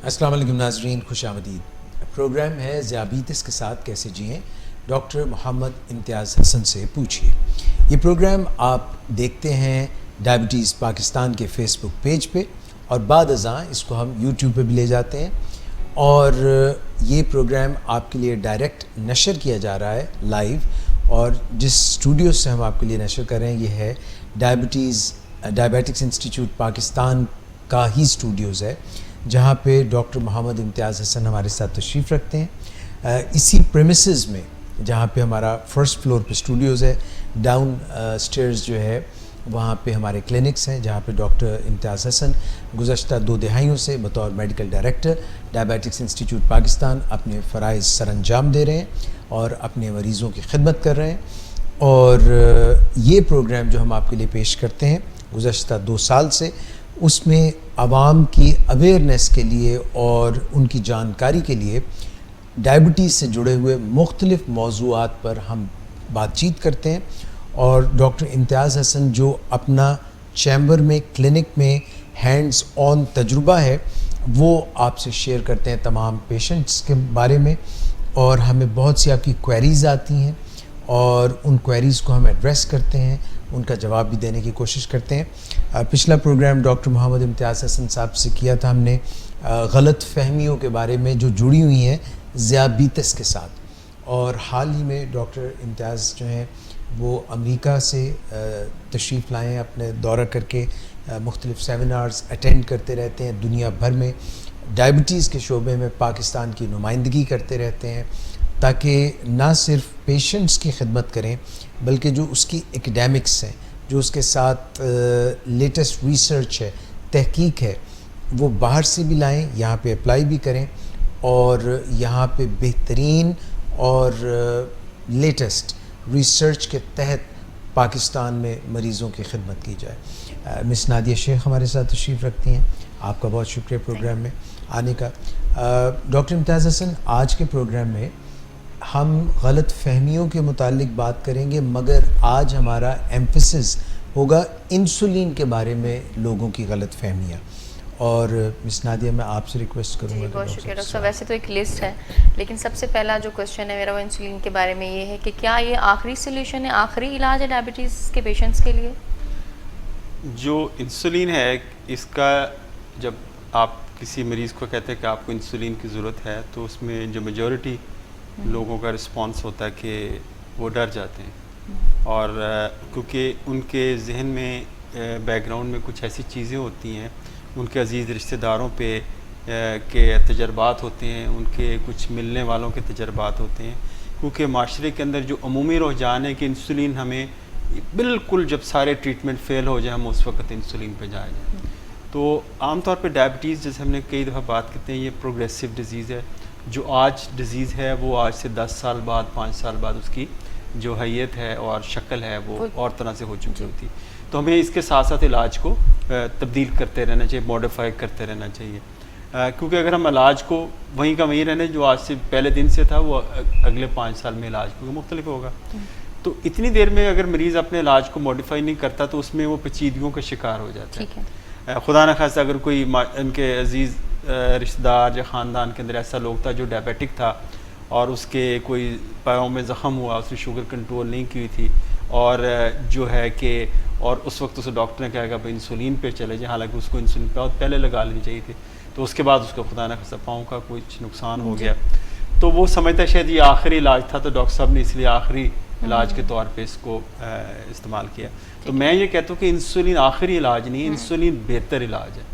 السلام علیکم ناظرین، خوش آمدید۔ پروگرام ہے ذیابیطس کے ساتھ کیسے جئیں، ڈاکٹر محمد امتیاز حسن سے پوچھیے۔ یہ پروگرام آپ دیکھتے ہیں ڈائبٹیز پاکستان کے فیس بک پیج پہ، اور بعد ازاں اس کو ہم یوٹیوب پہ بھی لے جاتے ہیں، اور یہ پروگرام آپ کے لیے ڈائریکٹ نشر کیا جا رہا ہے لائیو، اور جس اسٹوڈیو سے ہم آپ کے لیے نشر کر رہے ہیں یہ ہے ڈائبیٹکس انسٹیٹیوٹ پاکستان کا ہی اسٹوڈیوز ہے، جہاں پہ ڈاکٹر محمد امتیاز حسن ہمارے ساتھ تشریف رکھتے ہیں۔ اسی پریمیسز میں جہاں پہ ہمارا فرسٹ فلور پہ اسٹوڈیوز ہے، ڈاؤن سٹیئرز جو ہے وہاں پہ ہمارے کلینکس ہیں، جہاں پہ ڈاکٹر امتیاز حسن گزشتہ 2 دہائیوں سے بطور medical director diabetics institute Pakistan اپنے فرائض سر انجام دے رہے ہیں اور اپنے مریضوں کی خدمت کر رہے ہیں۔ اور یہ پروگرام جو ہم آپ کے لیے پیش کرتے ہیں گزشتہ 2 سال سے، اس میں عوام کی اویئرنیس کے لیے اور ان کی جانکاری کے لیے ڈائبٹیز سے جڑے ہوئے مختلف موضوعات پر ہم بات چیت کرتے ہیں، اور ڈاکٹر امتیاز حسن جو اپنا چیمبر میں کلینک میں ہینڈز آن تجربہ ہے وہ آپ سے شیئر کرتے ہیں تمام پیشنٹس کے بارے میں، اور ہمیں بہت سی آپ کی کوئریز آتی ہیں اور ان کوئریز کو ہم ایڈریس کرتے ہیں، ان کا جواب بھی دینے کی کوشش کرتے ہیں۔ پچھلا پروگرام ڈاکٹر محمد امتیاز حسن صاحب سے کیا تھا ہم نے غلط فہمیوں کے بارے میں جو جڑی ہوئی ہیں ذیابیطس کے ساتھ، اور حال ہی میں ڈاکٹر امتیاز جو ہیں وہ امریکہ سے تشریف لائے ہیں، اپنے دورہ کر کے مختلف سیمینارز اٹینڈ کرتے رہتے ہیں، دنیا بھر میں ڈائبٹیز کے شعبے میں پاکستان کی نمائندگی کرتے رہتے ہیں، تاکہ نہ صرف پیشنٹس کی خدمت کریں بلکہ جو اس کی ایکڈیمکس ہیں، جو اس کے ساتھ لیٹسٹ ریسرچ ہے، تحقیق ہے، وہ باہر سے بھی لائیں، یہاں پہ اپلائی بھی کریں، اور یہاں پہ بہترین اور لیٹسٹ ریسرچ کے تحت پاکستان میں مریضوں کی خدمت کی جائے۔ مس نادیہ شیخ ہمارے ساتھ تشریف رکھتی ہیں، آپ کا بہت شکریہ پروگرام میں آنے کا۔ ڈاکٹر امتیاز حسن، آج کے پروگرام میں ہم غلط فہمیوں کے متعلق بات کریں گے، مگر آج ہمارا ایمفیسس ہوگا انسولین کے بارے میں لوگوں کی غلط فہمیاں، اور مس نادیہ میں آپ سے ریکویسٹ کروں گا۔ بہت شکریہ ڈاکٹر صاحب۔ ویسے تو ایک لسٹ ہے، لیکن سب سے پہلا جو کوشچن ہے میرا وہ انسولین کے بارے میں یہ ہے کہ کیا یہ آخری سلیوشن ہے، آخری علاج ہے ڈائبٹیز کے پیشنٹس کے لیے؟ جو انسولین ہے، اس کا جب آپ کسی مریض کو کہتے ہیں کہ آپ کو انسولین کی ضرورت ہے، تو اس میں جو میجورٹی لوگوں کا رسپانس ہوتا ہے کہ وہ ڈر جاتے ہیں، اور کیونکہ ان کے ذہن میں بیک گراؤنڈ میں کچھ ایسی چیزیں ہوتی ہیں، ان کے عزیز رشتہ داروں پہ کے تجربات ہوتے ہیں، ان کے کچھ ملنے والوں کے تجربات ہوتے ہیں، کیونکہ معاشرے کے اندر جو عمومی رجحان ہے کہ انسولین ہمیں بالکل جب سارے ٹریٹمنٹ فیل ہو جائیں ہم اس وقت انسولین پہ جائیں۔ تو عام طور پہ ڈائبٹیز جیسے ہم نے کئی دفعہ بات کرتے ہیں، یہ پروگریسو ڈیزیز ہے، جو آج ڈیزیز ہے وہ آج سے 10 سال بعد 5 سال بعد اس کی جو حیت ہے اور شکل ہے وہ اور طرح سے ہو چکی ہوتی، تو ہمیں اس کے ساتھ ساتھ علاج کو تبدیل کرتے رہنا چاہیے، موڈیفائی کرتے رہنا چاہیے، کیونکہ اگر ہم علاج کو وہیں کا وہیں رہنے جو آج سے پہلے دن سے تھا وہ اگلے 5 سال میں علاج کو مختلف ہوگا، تو اتنی دیر میں اگر مریض اپنے علاج کو موڈیفائی نہیں کرتا تو اس میں وہ پیچیدگیوں کا شکار ہو جاتا ہے۔ خدا نخواستہ اگر کوئی ان کے عزیز رشتہ دار یا خاندان کے اندر ایسا لوگ تھا جو ڈائبیٹک تھا اور اس کے کوئی پاؤں میں زخم ہوا، اس نے شوگر کنٹرول نہیں کی تھی، اور جو ہے کہ اور اس وقت اسے ڈاکٹر نے کہا کہ آپ انسولین پہ چلے جائیں، حالانکہ اس کو انسولین بہت پہلے لگا لینی چاہیے تھی، تو اس کے بعد اس کو خدا نخواستہ پاؤں کا کچھ نقصان ہو گیا، تو وہ سمجھتا شاید یہ آخری علاج تھا، تو ڈاکٹر صاحب نے اس لیے آخری علاج کے طور پہ اس کو استعمال کیا۔ تو میں یہ کہتا ہوں کہ انسولین آخری علاج نہیں، انسولین بہتر علاج ہے،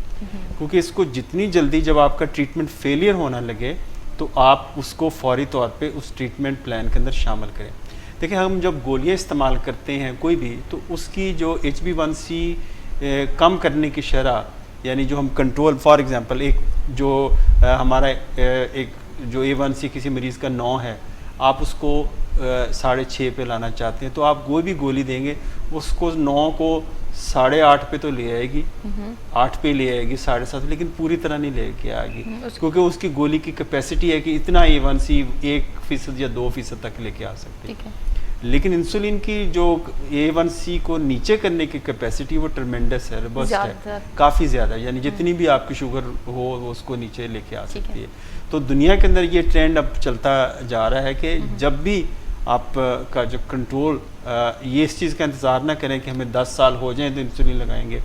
کیونکہ اس کو جتنی جلدی جب آپ کا ٹریٹمنٹ فیلئر ہونا لگے تو آپ اس کو فوری طور پہ اس ٹریٹمنٹ پلان کے اندر شامل کریں۔ دیکھیں ہم جب گولیاں استعمال کرتے ہیں کوئی بھی، تو اس کی جو HbA1c کم کرنے کی شرح، یعنی جو ہم کنٹرول، فار ایگزامپل ایک جو ہمارا ایک جو A1c کسی مریض کا 9 ہے، آپ اس کو 6.5 پہ لانا چاہتے ہیں، تو آپ کوئی بھی گولی دیں گے اس کو 9 کو 8.5 پہ تو لے آئے گی، 8 پہ لے آئے گی، 7.5، لیکن پوری طرح نہیں لے کے آئے گی، کیونکہ اس کی گولی کی کیپیسٹی ہے کہ اتنا A1c 1% یا 2% تک لے کے آ سکتے ہیں۔ لیکن انسولین کی جو A1C کو نیچے کرنے کی کیپیسٹی وہ ٹرمینڈس ہے, روبسٹ ہے, کافی زیادہ, یعنی جتنی بھی آپ کی شوگر ہو وہ اس کو نیچے لے کے آ سکتی ہے. تو دنیا کے اندر یہ ٹرینڈ اب چلتا جا رہا ہے کہ جب بھی آپ کا جو کنٹرول, یہ اس چیز کا انتظار نہ کریں کہ ہمیں 10 سال ہو جائیں تو انسولین لگائیں گے.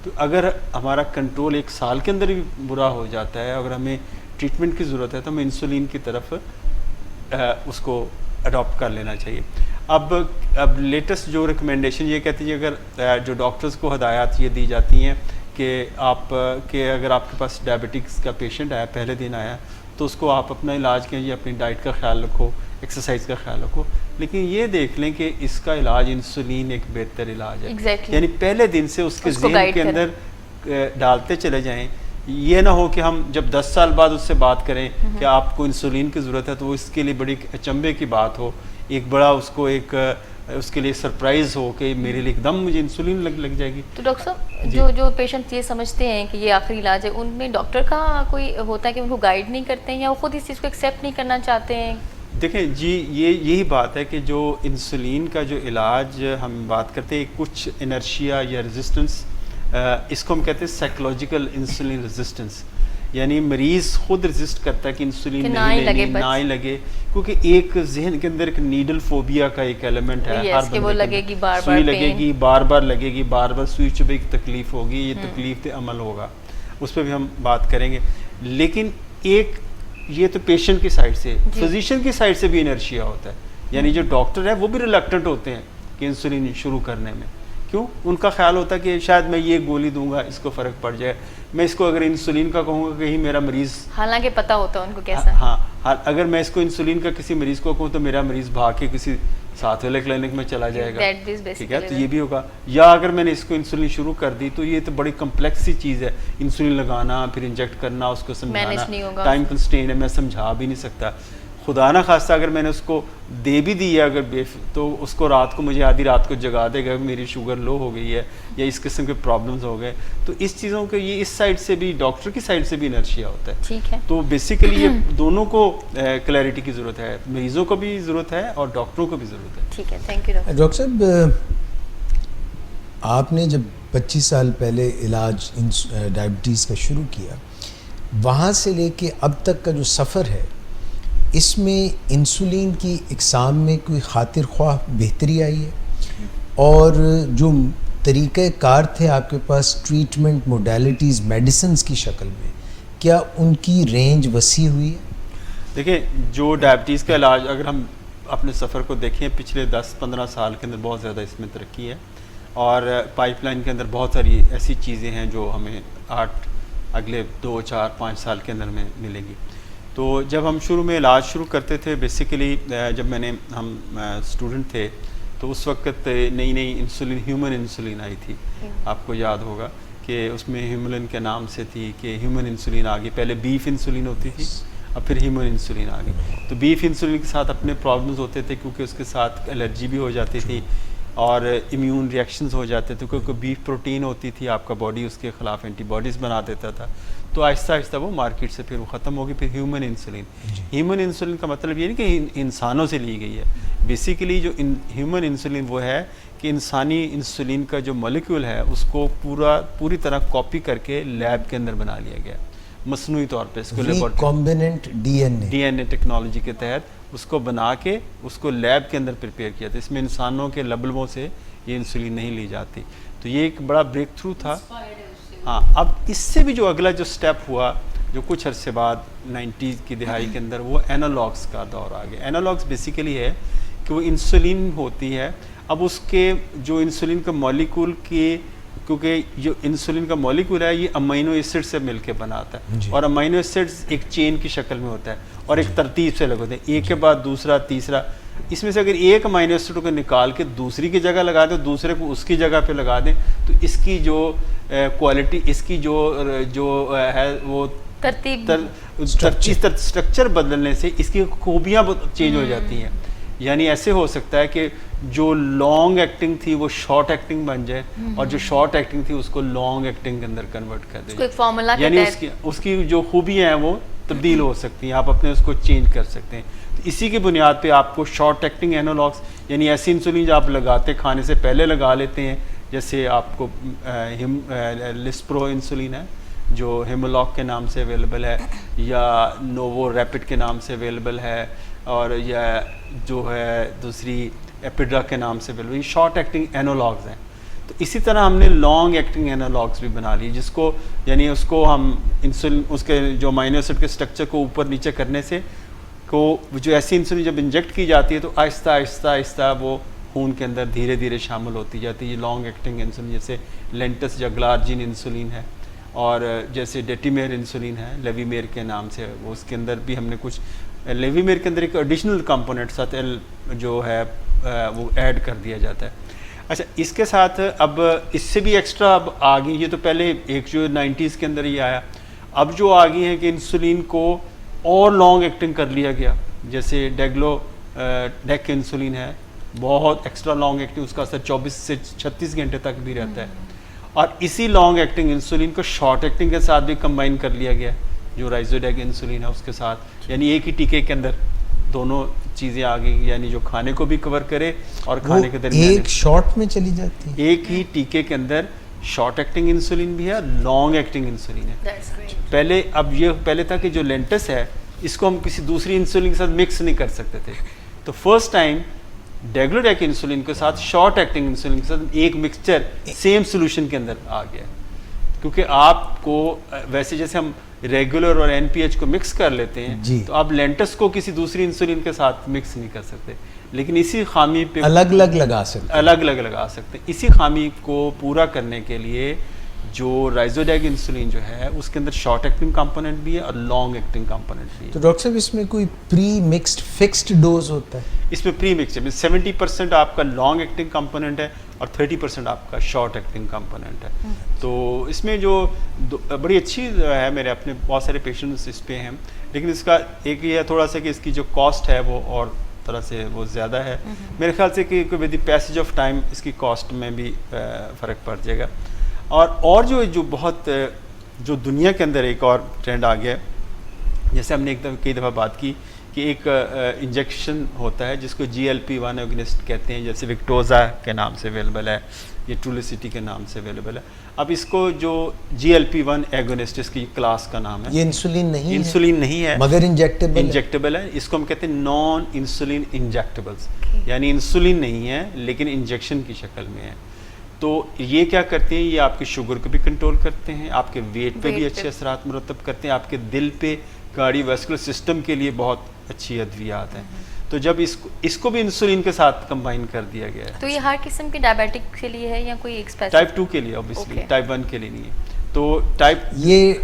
تو اگر ہمارا کنٹرول 1 سال کے اندر بھی برا ہو جاتا ہے, اگر ہمیں ٹریٹمنٹ کی ضرورت ہے, تو ہمیں انسولین کی طرف اس کو اڈاپٹ کر لینا چاہیے. اب لیٹسٹ جو ریکمنڈیشن یہ کہتی ہے, اگر جو ڈاکٹرز کو ہدایات یہ دی جاتی ہیں کہ اگر آپ کے پاس ڈائبٹکس کا پیشنٹ آیا, پہلے دن آیا, تو اس کو آپ اپنا علاج کیجیے, اپنی ڈائٹ کا خیال رکھو, ایکسرسائز کا خیال رکھو, لیکن یہ دیکھ لیں کہ اس کا علاج انسولین ایک بہتر علاج ہے. یعنی پہلے دن سے اس کے ذہن کے اندر ڈالتے چلے جائیں. یہ نہ ہو کہ ہم جب 10 سال بعد اس سے بات کریں کہ آپ کو انسولین کی ضرورت ہے, تو وہ اس کے لیے بڑی اچنبے کی بات ہو, ایک بڑا اس کو ایک اس کے لیے سرپرائز ہو کہ میرے لیے ایک دم مجھے انسولین لگ جائے گی. تو ڈاکٹر صاحب جو پیشنٹ یہ سمجھتے ہیں کہ یہ آخری علاج ہے, ان میں ڈاکٹر کا کوئی ہوتا ہے کہ ان کو گائیڈ نہیں کرتے ہیں, یا وہ خود اس چیز کو ایکسیپٹ نہیں کرنا چاہتے ہیں؟ دیکھیں جی, یہی بات ہے کہ جو انسولین کا جو علاج ہم بات کرتے ہیں, کچھ انرشیا یا ریزسٹنس, اس کو ہم کہتے ہیں سائیکولوجیکل انسولین ریزسٹنس, یعنی مریض خود ریزسٹ کرتا ہے کہ انسولین نہ ہی لگے, کیونکہ ایک ذہن کے اندر ایک نیڈل فوبیا کا ایک ایلیمنٹ ہے, ہر کہ وہ لگے گی, سوئی لگے گی, بار بار لگے گی, بار بار سوئی چبھے کی تکلیف ہوگی, یہ تکلیف پہ عمل ہوگا, اس پہ بھی ہم بات کریں گے. لیکن ایک یہ تو پیشنٹ کی سائڈ سے, فزیشین کی سائڈ سے بھی انرشیا ہوتا ہے, یعنی جو ڈاکٹر ہے وہ بھی ریلکٹنٹ ہوتے ہیں کہ انسولین شروع کرنے میں. کیوں؟ ان کا خیال ہوتا ہے کہ شاید میں یہ گولی دوں گا اس کو فرق پڑ جائے, میں اس کو اگر انسولین کا کہوں گا کہیں میرا مریض, حالانکہ پتہ ہوتا ہے ان کو کیسا, ہاں اگر میں اس کو انسولین کا کسی مریض کو کہوں تو میرا مریض بھاگ کے کسی ساتھ والے کلینک میں چلا جائے گا, ٹھیک ہے, تو یہ بھی ہوگا. یا اگر میں نے اس کو انسولین شروع کر دی تو یہ تو بڑی کمپلیکس سی چیز ہے, انسولین لگانا, پھر انجیکٹ کرنا, اس کو سمجھانا, ٹائم کنسٹرین ہے, میں سمجھا بھی نہیں سکتا. خدا نہ خواستہ اگر میں نے اس کو دے بھی دی ہے اگر تو اس کو رات کو مجھے آدھی رات کو جگا دے گا, میری شوگر لو ہو گئی ہے یا اس قسم کے پرابلمز ہو گئے. تو اس چیزوں کے یہ اس سائڈ سے بھی, ڈاکٹر کی سائڈ سے بھی انرشیا ہوتا ہے. ٹھیک ہے, تو بیسیکلی یہ دونوں کو کلیئرٹی کی ضرورت ہے, مریضوں کو بھی ضرورت ہے اور ڈاکٹروں کو بھی ضرورت ہے. ٹھیک ہے, تھینک یو ڈاکٹر صاحب. آپ نے جب 25 سال پہلے علاج ڈائبٹیز کا شروع کیا, وہاں سے لے کے اب تک کا جو سفر ہے, اس میں انسولین کی اقسام میں کوئی خاطر خواہ بہتری آئی ہے, اور جو طریقہ کار تھے آپ کے پاس ٹریٹمنٹ موڈیلٹیز میڈیسنز کی شکل میں, کیا ان کی رینج وسیع ہوئی ہے؟ دیکھیں جو ڈائبٹیز کا علاج, اگر ہم اپنے سفر کو دیکھیں پچھلے 10-15 سال کے اندر بہت زیادہ اس میں ترقی ہے, اور پائپ لائن کے اندر بہت ساری ایسی چیزیں ہیں جو ہمیں اگلے 2-4-5 سال کے اندر میں ملیں گی. تو جب ہم شروع میں علاج شروع کرتے تھے, بیسیکلی جب ہم اسٹوڈنٹ تھے, تو اس وقت نئی انسولین, ہیومن انسولین آئی تھی. آپ کو یاد ہوگا کہ اس میں ہیوملن کے نام سے تھی کہ ہیومن انسولین آ گئی. پہلے بیف انسولین ہوتی تھی, اب پھر ہیومن انسولین آ گئی. تو بیف انسولین کے ساتھ اپنے پرابلمز ہوتے تھے, کیونکہ اس کے ساتھ الرجی بھی ہو جاتی تھی اور امیون ریئیکشنز ہو جاتے تھے, کیونکہ بیف پروٹین ہوتی تھی, آپ کا باڈی اس کے خلاف اینٹی باڈیز بنا دیتا تھا. تو آہستہ آہستہ وہ مارکیٹ سے پھر وہ ختم ہوگی. پھر ہیومن انسولین. ہیومن انسولین کا مطلب یہ نہیں کہ انسانوں سے لی گئی ہے. بیسیکلی جو ہیومن انسولین وہ ہے کہ انسانی انسولین کا جو مالیکول ہے اس کو پوری طرح کاپی کر کے لیب کے اندر بنا لیا گیا مصنوعی طور پہ. اس کو ریکمبیننٹ ڈی این اے ٹیکنالوجی کے تحت اس کو بنا کے اس کو لیب کے اندر پریپیئر کیا تھا. اس میں انسانوں کے لبلبوں سے یہ انسولین نہیں لی جاتی. تو یہ ایک بڑا بریک تھرو تھا. ہاں, اب اس سے بھی جو اگلا جو سٹیپ ہوا, جو کچھ عرصے بعد 90s کی دہائی کے اندر, وہ اینالاگس کا دور آ گیا. اینالاگس بیسیکلی ہے کہ وہ انسولین ہوتی ہے. اب اس کے جو انسولین کا مالیکول کی, کیونکہ جو انسولین کا مالیکول ہے یہ امینو ایسڈ سے مل کے بناتا ہے, اور امینو ایسڈز ایک چین کی شکل میں ہوتا ہے اور ایک ترتیب سے لگے ہوتے ہیں, ایک کے بعد دوسرا تیسرا. اس میں سے اگر ایک امینو ایسڈ کو نکال کے دوسری کی جگہ لگا دیں, دوسرے کو اس کی جگہ پہ لگا دیں, تو اس کی جو کوالٹی, اس کی جو ہے وہ اسٹرکچر بدلنے سے اس کی خوبیاں چینج ہو جاتی ہیں. یعنی ایسے ہو سکتا ہے کہ جو لانگ ایکٹنگ تھی وہ شارٹ ایکٹنگ بن جائے, اور جو شارٹ ایکٹنگ تھی اس کو لانگ ایکٹنگ کے اندر کنورٹ کر دے. یعنی اس کی جو خوبیاں ہیں وہ تبدیل ہو سکتی ہیں, آپ اپنے اس کو چینج کر سکتے ہیں. اسی کی بنیاد پہ آپ کو شارٹ ایکٹنگ اینالاگس یعنی ایسی انسولین جو آپ لگاتے کھانے سے پہلے لگا لیتے ہیں، جیسے آپ کو لسپرو انسولین ہے جو ہیمولاک کے نام سے اویلیبل ہے، یا نوو ریپڈ کے نام سے اویلیبل ہے، اور یا جو ہے دوسری ایپیڈرا کے نام سے اویلیبل، یہ شارٹ ایکٹنگ اینالاگز ہیں. تو اسی طرح ہم نے لانگ ایکٹنگ اینالاگس بھی بنا لی، جس کو یعنی اس کو ہم انسولین اس کے جو امینو ایسڈ کے اسٹرکچر کو اوپر نیچے کرنے سے کو جو ایسی انسولین جب انجیکٹ کی جاتی ہے تو آہستہ آہستہ آہستہ وہ خون کے اندر دھیرے دھیرے شامل ہوتی جاتی ہے. یہ لانگ ایکٹنگ انسولین جیسے لینٹس یا گلارجین انسولین ہے، اور جیسے ڈیٹیمیر انسولین ہے لیویمیر کے نام سے، وہ اس کے اندر بھی ہم نے کچھ لیویمیر کے اندر ایک ایڈیشنل کمپوننٹ ساتھ جو ہے وہ ایڈ کر دیا جاتا ہے. اچھا، اس کے ساتھ اب اس سے بھی ایکسٹرا اب آ گئی، یہ تو پہلے ایک جو 90s کے اندر ہی آیا، اب جو آ گئی ہے کہ انسولین کو اور لانگ ایکٹنگ کر لیا گیا، جیسے ڈیک انسولین ہے، بہت ایکسٹرا لانگ ایکٹنگ، اس کا اثر 24 سے 36 گھنٹے تک بھی رہتا ہے. اور اسی لانگ ایکٹنگ انسولین کو شارٹ ایکٹنگ کے ساتھ بھی کمبائن کر لیا گیا، جو رائزوڈیک انسولین ہے اس کے ساتھ، یعنی ایک ہی ٹیکے کے اندر دونوں چیزیں آ گئی، یعنی جو کھانے کو بھی کور کرے اور کھانے کے درمیان ایک شارٹ میں چلی جاتی ہے. ایک ہی ٹیکے کے اندر شارٹ ایکٹنگ انسولین بھی ہے، لانگ ایکٹنگ انسولین ہے. پہلے اب یہ پہلے تھا کہ جو لینٹس ہے اس کو ہم کسی دوسری انسولین کے ساتھ مکس نہیں کر سکتے تھے، تو فرسٹ ٹائم ڈیگلوڈیک انسولین کے ساتھ شارٹ ایکٹنگ انسولین کے ساتھ ایک مکسچر سیم سولوشن کے اندر آ گیا. کیونکہ آپ کو ویسے جیسے ہم ریگولر اور این پی ایچ کو مکس کر لیتے ہیں تو آپ لینٹس کو کسی دوسری انسولین کے ساتھ مکس نہیں کر سکتے، لیکن اسی خامی پہ الگ الگ لگا سکتے. اسی خامی کو پورا کرنے کے لیے جو رائزوڈیک انسولین جو ہے اس کے اندر شارٹ ایکٹنگ کمپوننٹ بھی ہے اور لانگ ایکٹنگ کمپوننٹ بھی ہے. تو ڈاکٹر صاحب اس میں کوئی پری مکسڈ فکسڈ ڈوز ہوتا ہے؟ اس میں پری مکسڈ 70% آپ کا لانگ ایکٹنگ کمپوننٹ ہے اور 30% آپ کا شارٹ ایکٹنگ کمپوننٹ ہے. تو اس میں جو بڑی اچھی ہے، میرے اپنے بہت سارے پیشنٹس اس پہ ہیں، لیکن اس کا ایک یہ تھوڑا سا کہ اس کی جو کاسٹ ہے وہ اور طرح سے وہ زیادہ ہے. میرے خیال سے کہ with the passage of time اس کی کاسٹ میں بھی فرق پڑ جائے گا. اور جو بہت جو دنیا کے اندر ایک اور ٹرینڈ آ گیا ہے، جیسے ہم نے کئی دفعہ بات کی کہ ایک انجیکشن ہوتا ہے جس کو GLP-1 اگنسٹ کہتے ہیں، جیسے وکٹوزا کے نام سے اویلیبل ہے، یہ ٹرولیسٹی کے نام سے اویلیبل ہے. اب اس کو جو GLP-1 ایگونسٹ اس کی کلاس کا نام ہے، یہ انسولین نہیں ہے مگر انجیکٹیبل ہے. اس کو ہم کہتے ہیں نان انسولین انجیکٹیبلس، یعنی انسولین نہیں ہے لیکن انجیکشن کی شکل میں ہے. تو یہ کیا کرتے ہیں، یہ آپ کی شوگر کو بھی کنٹرول کرتے ہیں، آپ کے ویٹ پہ بھی اچھے اثرات مرتب کرتے ہیں، آپ کے دل پہ، کارڈیو ویسکولر سسٹم کے لیے بہت اچھی ادویات ہیں. تو جب اس کو بھی انسولین کے ساتھ کمبائن کر دیا گیا ہے. تو یہ ہر قسم کے ڈائبیٹک کے لیے ہے یا کوئی ایک اسپیسیفک؟ ٹائپ 2 کے لیے اوبیسلی، ٹائپ 1 کے لیے نہیں ہے. تو یہ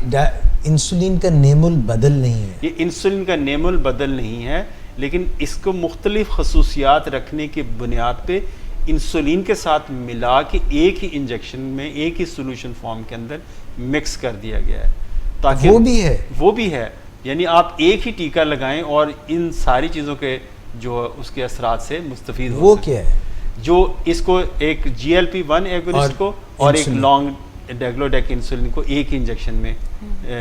انسولین کا نیم البدل نہیں ہے، یہ انسولین کا نیم البدل نہیں ہے، لیکن اس کو مختلف خصوصیات رکھنے کی بنیاد پہ انسولین کے ساتھ ملا کے ایک ہی انجیکشن میں ایک ہی سولوشن فارم کے اندر مکس کر دیا گیا ہے، تاکہ وہ بھی ہے یعنی آپ ایک ہی ٹیکہ لگائیں اور ان ساری چیزوں کے جو اس کے اثرات سے مستفید ہو. وہ کیا ہے؟ جو اس کو ایک GLP-1 ایگونسٹ کو اور ایک لانگ ڈیگلوڈیک انسولین کو ایک ہی انجیکشن میں،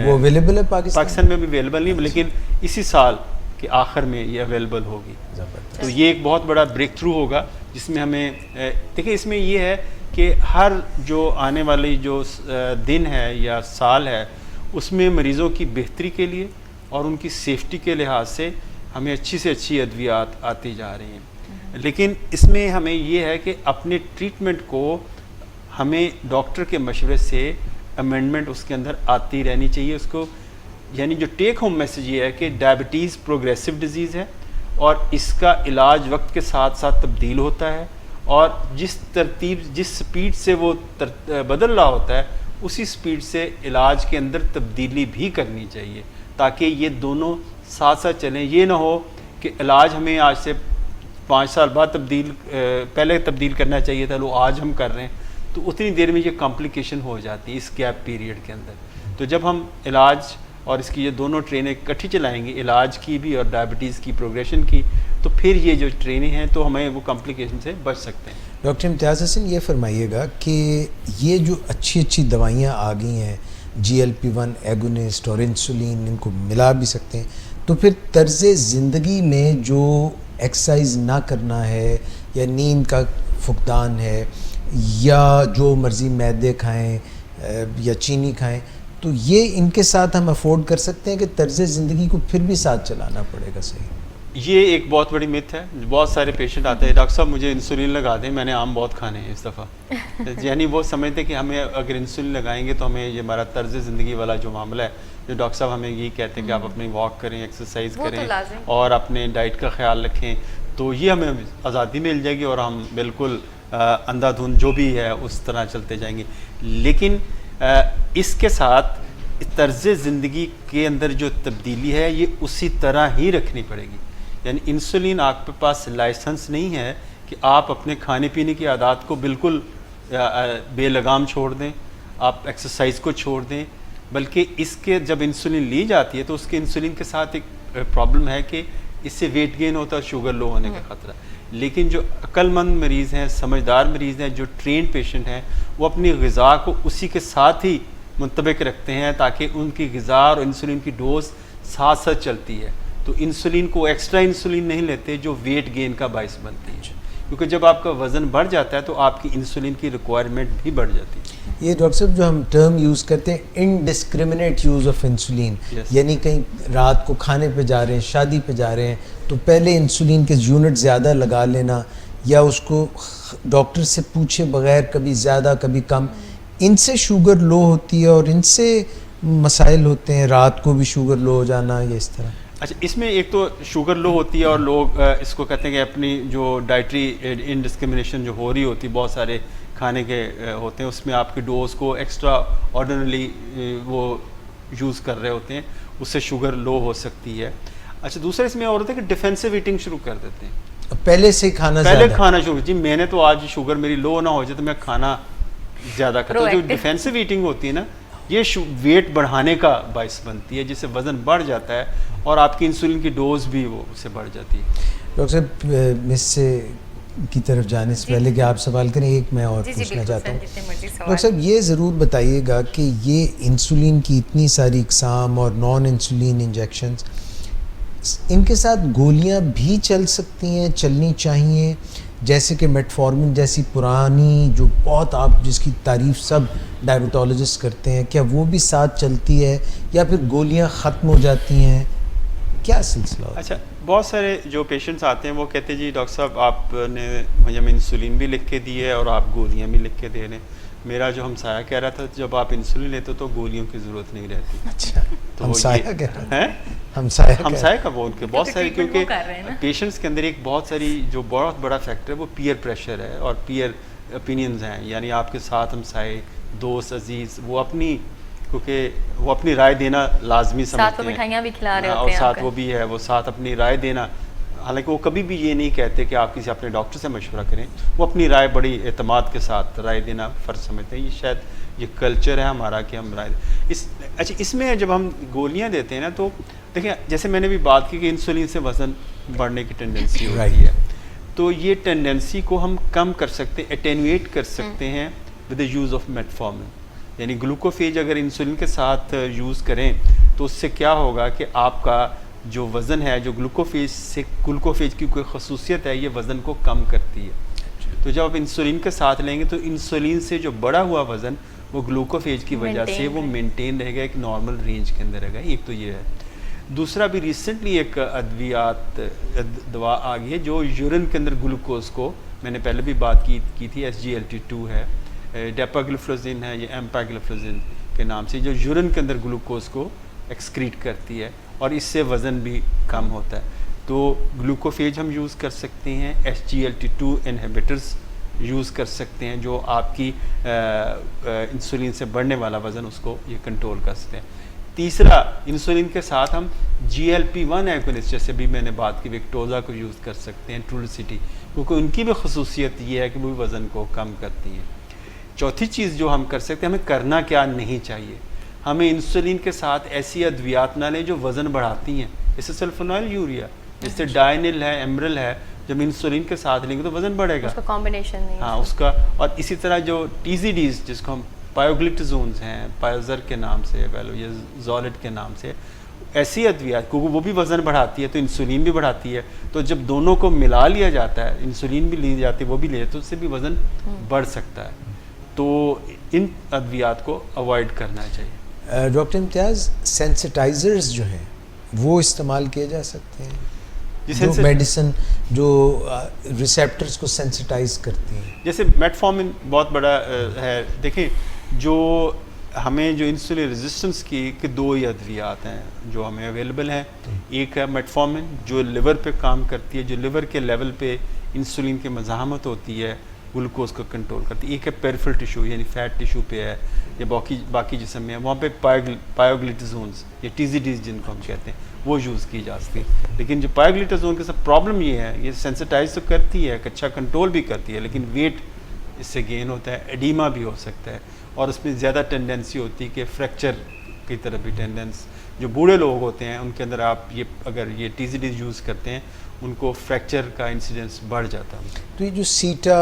وہ اویلیبل ہے پاکستان میں بھی اویلیبل نہیں، لیکن اسی سال کے آخر میں یہ اویلیبل ہوگی. تو یہ ایک بہت بڑا بریک تھرو ہوگا جس میں ہمیں دیکھیں، اس میں یہ ہے کہ ہر جو آنے والی جو دن ہے یا سال ہے اس میں مریضوں کی بہتری کے لیے اور ان کی سیفٹی کے لحاظ سے ہمیں اچھی سے اچھی ادویات آتی جا رہی ہیں. لیکن اس میں ہمیں یہ ہے کہ اپنے ٹریٹمنٹ کو ہمیں ڈاکٹر کے مشورے سے امینڈمنٹ اس کے اندر آتی رہنی چاہیے. اس کو یعنی جو ٹیک ہوم میسیج یہ ہے کہ ڈائبٹیز پروگریسو ڈیزیز ہے اور اس کا علاج وقت کے ساتھ ساتھ تبدیل ہوتا ہے، اور جس سپیڈ سے وہ بدل رہا ہوتا ہے اسی سپیڈ سے علاج کے اندر تبدیلی بھی کرنی چاہیے، تاکہ یہ دونوں ساتھ ساتھ چلیں. یہ نہ ہو کہ علاج ہمیں آج سے 5 سال بعد پہلے تبدیل کرنا چاہیے تھا، وہ آج ہم کر رہے ہیں، تو اتنی دیر میں یہ کمپلیکیشن ہو جاتی ہے اس گیپ پیریڈ کے اندر. تو جب ہم علاج اور اس کی یہ دونوں ٹرینیں اکٹھی چلائیں گے، علاج کی بھی اور ڈائبٹیز کی پروگریشن کی، تو پھر یہ جو ٹرینیں ہیں تو ہمیں وہ کمپلیکیشن سے بچ سکتے ہیں. ڈاکٹر امتیاز حسن، یہ فرمائیے گا کہ یہ جو اچھی دوائیاں آ گئی ہیں GLP-1 ایگونسٹ اور انسولین، ان کو ملا بھی سکتے ہیں، تو پھر طرز زندگی میں جو ایکسرسائز نہ کرنا ہے یا نیند کا فقدان ہے یا جو مرضی میدے کھائیں یا چینی کھائیں، تو یہ ان کے ساتھ ہم افورڈ کر سکتے ہیں کہ طرز زندگی کو پھر بھی ساتھ چلانا پڑے گا؟ صحیح. یہ ایک بہت بڑی مت ہے. بہت سارے پیشنٹ آتے ہیں ڈاکٹر صاحب مجھے انسولین لگا دیں، میں نے آم بہت کھانے ہیں اس دفعہ. یعنی وہ سمجھتے ہیں کہ ہمیں اگر انسولین لگائیں گے تو ہمیں یہ ہمارا طرز زندگی والا جو معاملہ ہے، جو ڈاکٹر صاحب ہمیں یہی کہتے ہیں کہ آپ اپنی واک کریں، ایکسرسائز کریں اور اپنے ڈائٹ کا خیال رکھیں، تو یہ ہمیں آزادی مل جائے گی اور ہم بالکل اندھا دھند جو بھی ہے اس طرح چلتے جائیں گے. لیکن اس کے ساتھ طرز زندگی کے اندر جو تبدیلی ہے یہ اسی طرح ہی رکھنی پڑے گی. یعنی انسولین آپ کے پاس لائسنس نہیں ہے کہ آپ اپنے کھانے پینے کی عادات کو بالکل بے لگام چھوڑ دیں، آپ ایکسرسائز کو چھوڑ دیں، بلکہ اس کے جب انسولین لی جاتی ہے تو اس کے انسولین کے ساتھ ایک پرابلم ہے کہ اس سے ویٹ گین ہوتا ہے، شوگر لو ہونے کا خطرہ. لیکن جو عقل مند مریض ہیں، سمجھدار مریض ہیں، جو ٹرینڈ پیشنٹ ہیں، وہ اپنی غذا کو اسی کے ساتھ ہی منطبق رکھتے ہیں تاکہ ان کی غذا اور انسولین کی ڈوز ساتھ ساتھ چلتی ہے. تو انسولین کو ایکسٹرا انسولین نہیں لیتے جو ویٹ گین کا باعث بنتی ہے، کیونکہ جب آپ کا وزن بڑھ جاتا ہے تو آپ کی انسولین کی ریکوائرمنٹ بھی بڑھ جاتی ہے. یہ ڈاکٹر صاحب جو ہم ٹرم یوز کرتے ہیں انڈسکریمنیٹ یوز آف انسولین، یعنی کہیں رات کو کھانے پہ جا رہے ہیں، شادی پہ جا رہے ہیں، تو پہلے انسولین کے یونٹ زیادہ لگا لینا یا اس کو ڈاکٹر سے پوچھے بغیر کبھی زیادہ کبھی کم، ان سے شوگر لو ہوتی ہے اور ان سے مسائل ہوتے ہیں، رات کو بھی شوگر لو ہو جانا یا اس طرح. اچھا، اس میں ایک تو شوگر لو ہوتی ہے اور لوگ اس کو کہتے ہیں کہ اپنی جو ڈائٹری انڈسکریمنیشن جو ہو رہی ہوتی ہے، بہت سارے کھانے کے ہوتے ہیں اس میں آپ کی ڈوز کو ایکسٹرا آرڈینرلی وہ یوز کر رہے ہوتے ہیں، اس سے شوگر لو ہو سکتی ہے. اچھا، دوسرا اس میں اور ہوتا ہے کہ ڈیفینسو ایٹنگ شروع کر دیتے ہیں، پہلے سے کھانا شروع، جی میں نے تو آج شوگر میری لو نہ ہو جائے تو میں کھانا زیادہ کھاتا ہوں. جو ڈیفینسو ایٹنگ ہوتی ہے نا، یہ ویٹ بڑھانے کا باعث بنتی ہے، جس سے وزن بڑھ جاتا ہے اور آپ کی انسولین کی ڈوز بھی وہ اس سے بڑھ جاتی ہے. ڈاکٹر صاحب مس سے کی طرف جانے سے پہلے کہ آپ سوال کریں، ایک میں اور پوچھنا چاہتا ہوں. ڈاکٹر صاحب یہ ضرور بتائیے گا کہ یہ انسولین کی اتنی ساری اقسام اور نان انسولین انجیکشنز، ان کے ساتھ گولیاں بھی چل سکتی ہیں، چلنی چاہیے؟ جیسے کہ میٹفارمن جیسی پرانی جو بہت آپ جس کی تعریف سب ڈائبٹولوجسٹ کرتے ہیں، کیا وہ بھی ساتھ چلتی ہے یا پھر گولیاں ختم ہو جاتی ہیں؟ کیا سلسلہ ہوتا ہے؟ اچھا، بہت سارے جو پیشنٹس آتے ہیں وہ کہتے ہیں جی ڈاکٹر صاحب آپ نے مجھے انسولین بھی لکھ کے دی ہے اور آپ گولیاں بھی لکھ کے دے رہے ہیں. میرا جو ہمسایہ کہہ رہا تھا جب آپ انسولین لیتے ہو تو گولیوں کی ضرورت نہیں رہتی. اچھا، تو ہمسایہ کہہ رہا ہے، ہمسایہ کا وہ ان کے بہت ساری، کیونکہ پیشنٹس کے اندر ایک بہت ساری جو بہت بڑا فیکٹر ہے وہ پیئر پریشر ہے اور پیئر اوپینینز ہیں. یعنی آپ کے ساتھ ہمسائے، دوست، عزیز، وہ اپنی، کیونکہ وہ اپنی رائے دینا لازمی سمجھتے ہیں، ساتھ وہ مٹھائیاں بھی کھلا رہے ہوتے اور ہیں، ساتھ وہ بھی ہے، وہ ساتھ اپنی رائے دینا. حالانکہ وہ کبھی بھی یہ نہیں کہتے کہ آپ کسی اپنے ڈاکٹر سے مشورہ کریں، وہ اپنی رائے بڑی اعتماد کے ساتھ رائے دینا فرض سمجھتے ہیں. یہ شاید یہ کلچر ہے ہمارا کہ ہم رائے اچھا، اس میں جب ہم گولیاں دیتے ہیں نا تو دیکھیں، جیسے میں نے بھی بات کی کہ انسولین سے وزن بڑھنے کی ٹینڈنسی ہوتی ہے، تو یہ ٹینڈنسی کو ہم کم کر سکتے ہیں، اٹینویٹ کر سکتے ہیں ود دا یوز آف میٹفارمن. یعنی گلوکوفیج اگر انسولین کے ساتھ یوز کریں تو اس سے کیا ہوگا کہ آپ کا جو وزن ہے، جو گلوکوفیج کی کوئی خصوصیت ہے، یہ وزن کو کم کرتی ہے. تو جب آپ انسولین کے ساتھ لیں گے تو انسولین سے جو بڑا ہوا وزن وہ گلوکوفیج کی وجہ سے وہ مینٹین رہے گا، ایک نارمل رینج کے اندر رہے گا. ایک تو یہ ہے. دوسرا بھی ریسنٹلی ایک دوا آ گئی ہے جو یورین کے اندر گلوکوز کو، میں نے پہلے بھی بات کی تھی، SGLT2 ہے، ڈیپاگلیفلوزین ہے، یہ ایمپاگلیفلوزین کے نام سے، جو یورین کے اندر گلوکوز کو ایکسکریٹ کرتی ہے اور اس سے وزن بھی کم ہوتا ہے. تو گلوکوفیج ہم یوز کر سکتے ہیں، SGLT2 انہیبیٹرز یوز کر سکتے ہیں جو آپ کی انسولین سے بڑھنے والا وزن اس کو یہ کنٹرول کر سکتے ہیں. تیسرا، انسولین کے ساتھ ہم GLP-1 ایگونسٹ جیسے بھی میں نے بات کی، وکٹوزا کو یوز کر سکتے ہیں، ٹرولسٹی، کیونکہ ان کی بھی خصوصیت یہ ہے کہ وہ وزن کو کم کرتی ہیں. چوتھی چیز جو ہم کر سکتے ہیں، ہمیں کرنا کیا نہیں چاہیے، ہمیں انسولین کے ساتھ ایسی ادویات نہ لیں جو وزن بڑھاتی ہیں، جیسے سلفونائل یوریا، جیسے ڈائنل ہے، ایمرل ہے. جب انسولین کے ساتھ لیں گے تو وزن بڑھے گا، اس کا کمبینیشن نہیں. ہاں، اس کا. اور اسی طرح جو TZDs جس کو ہم پایوگلیٹزونز ہیں پایوزر کے نام سے یا زولٹ کے نام سے، ایسی ادویات کیونکہ وہ بھی وزن بڑھاتی ہے تو انسولین بھی بڑھاتی ہے، تو جب دونوں کو ملا لیا جاتا ہے، انسولین بھی لی جاتی ہے وہ بھی لے تو اس سے بھی وزن بڑھ سکتا ہے، تو ان ادویات کو اوائڈ کرنا چاہیے۔ ڈاکٹر امتیاز، سینسٹائزرز جو ہیں وہ استعمال کیے جا سکتے ہیں، جو میڈیسن جو ریسیپٹرز کو سینسٹائز کرتی ہیں؟ جیسے میٹفارمن بہت بڑا ہے، دیکھیں جو ہمیں جو انسولین ریزسٹنس کی دو ہی ادویات ہیں جو ہمیں اویلیبل ہیں، ایک ہے میٹفارمن جو لیور پہ کام کرتی ہے، جو لیور کے لیول پہ انسولین کی مزاحمت ہوتی ہے گلوکوز کو کنٹرول کرتی ہے، ایک ہے پیریفرل ٹیشو یعنی فیٹ ٹیشو پہ ہے یا باقی جسم میں ہے، وہاں پہ پایوگلیٹزونز یا ٹی زی ڈیز جن کو ہم کہتے ہیں وہ یوز کی جا سکتی ہے، لیکن جو پایوگلیٹزون کے ساتھ پرابلم یہ ہے، یہ سینسٹائز تو کرتی ہے، اچھا کنٹرول بھی کرتی ہے، لیکن ویٹ اس سے گین ہوتا ہے، ایڈیما بھی ہو سکتا ہے، اور اس میں زیادہ ٹینڈنسی ہوتی ہے کہ فریکچر کی طرف بھی ٹینڈنس، جو بوڑھے لوگ ہوتے ہیں ان کے اندر آپ اگر یہ ٹی زی ڈیز یوز کرتے ہیں ان کو فریکچر کا انسیڈنس بڑھ جاتا ہے۔ تو یہ جو سیٹا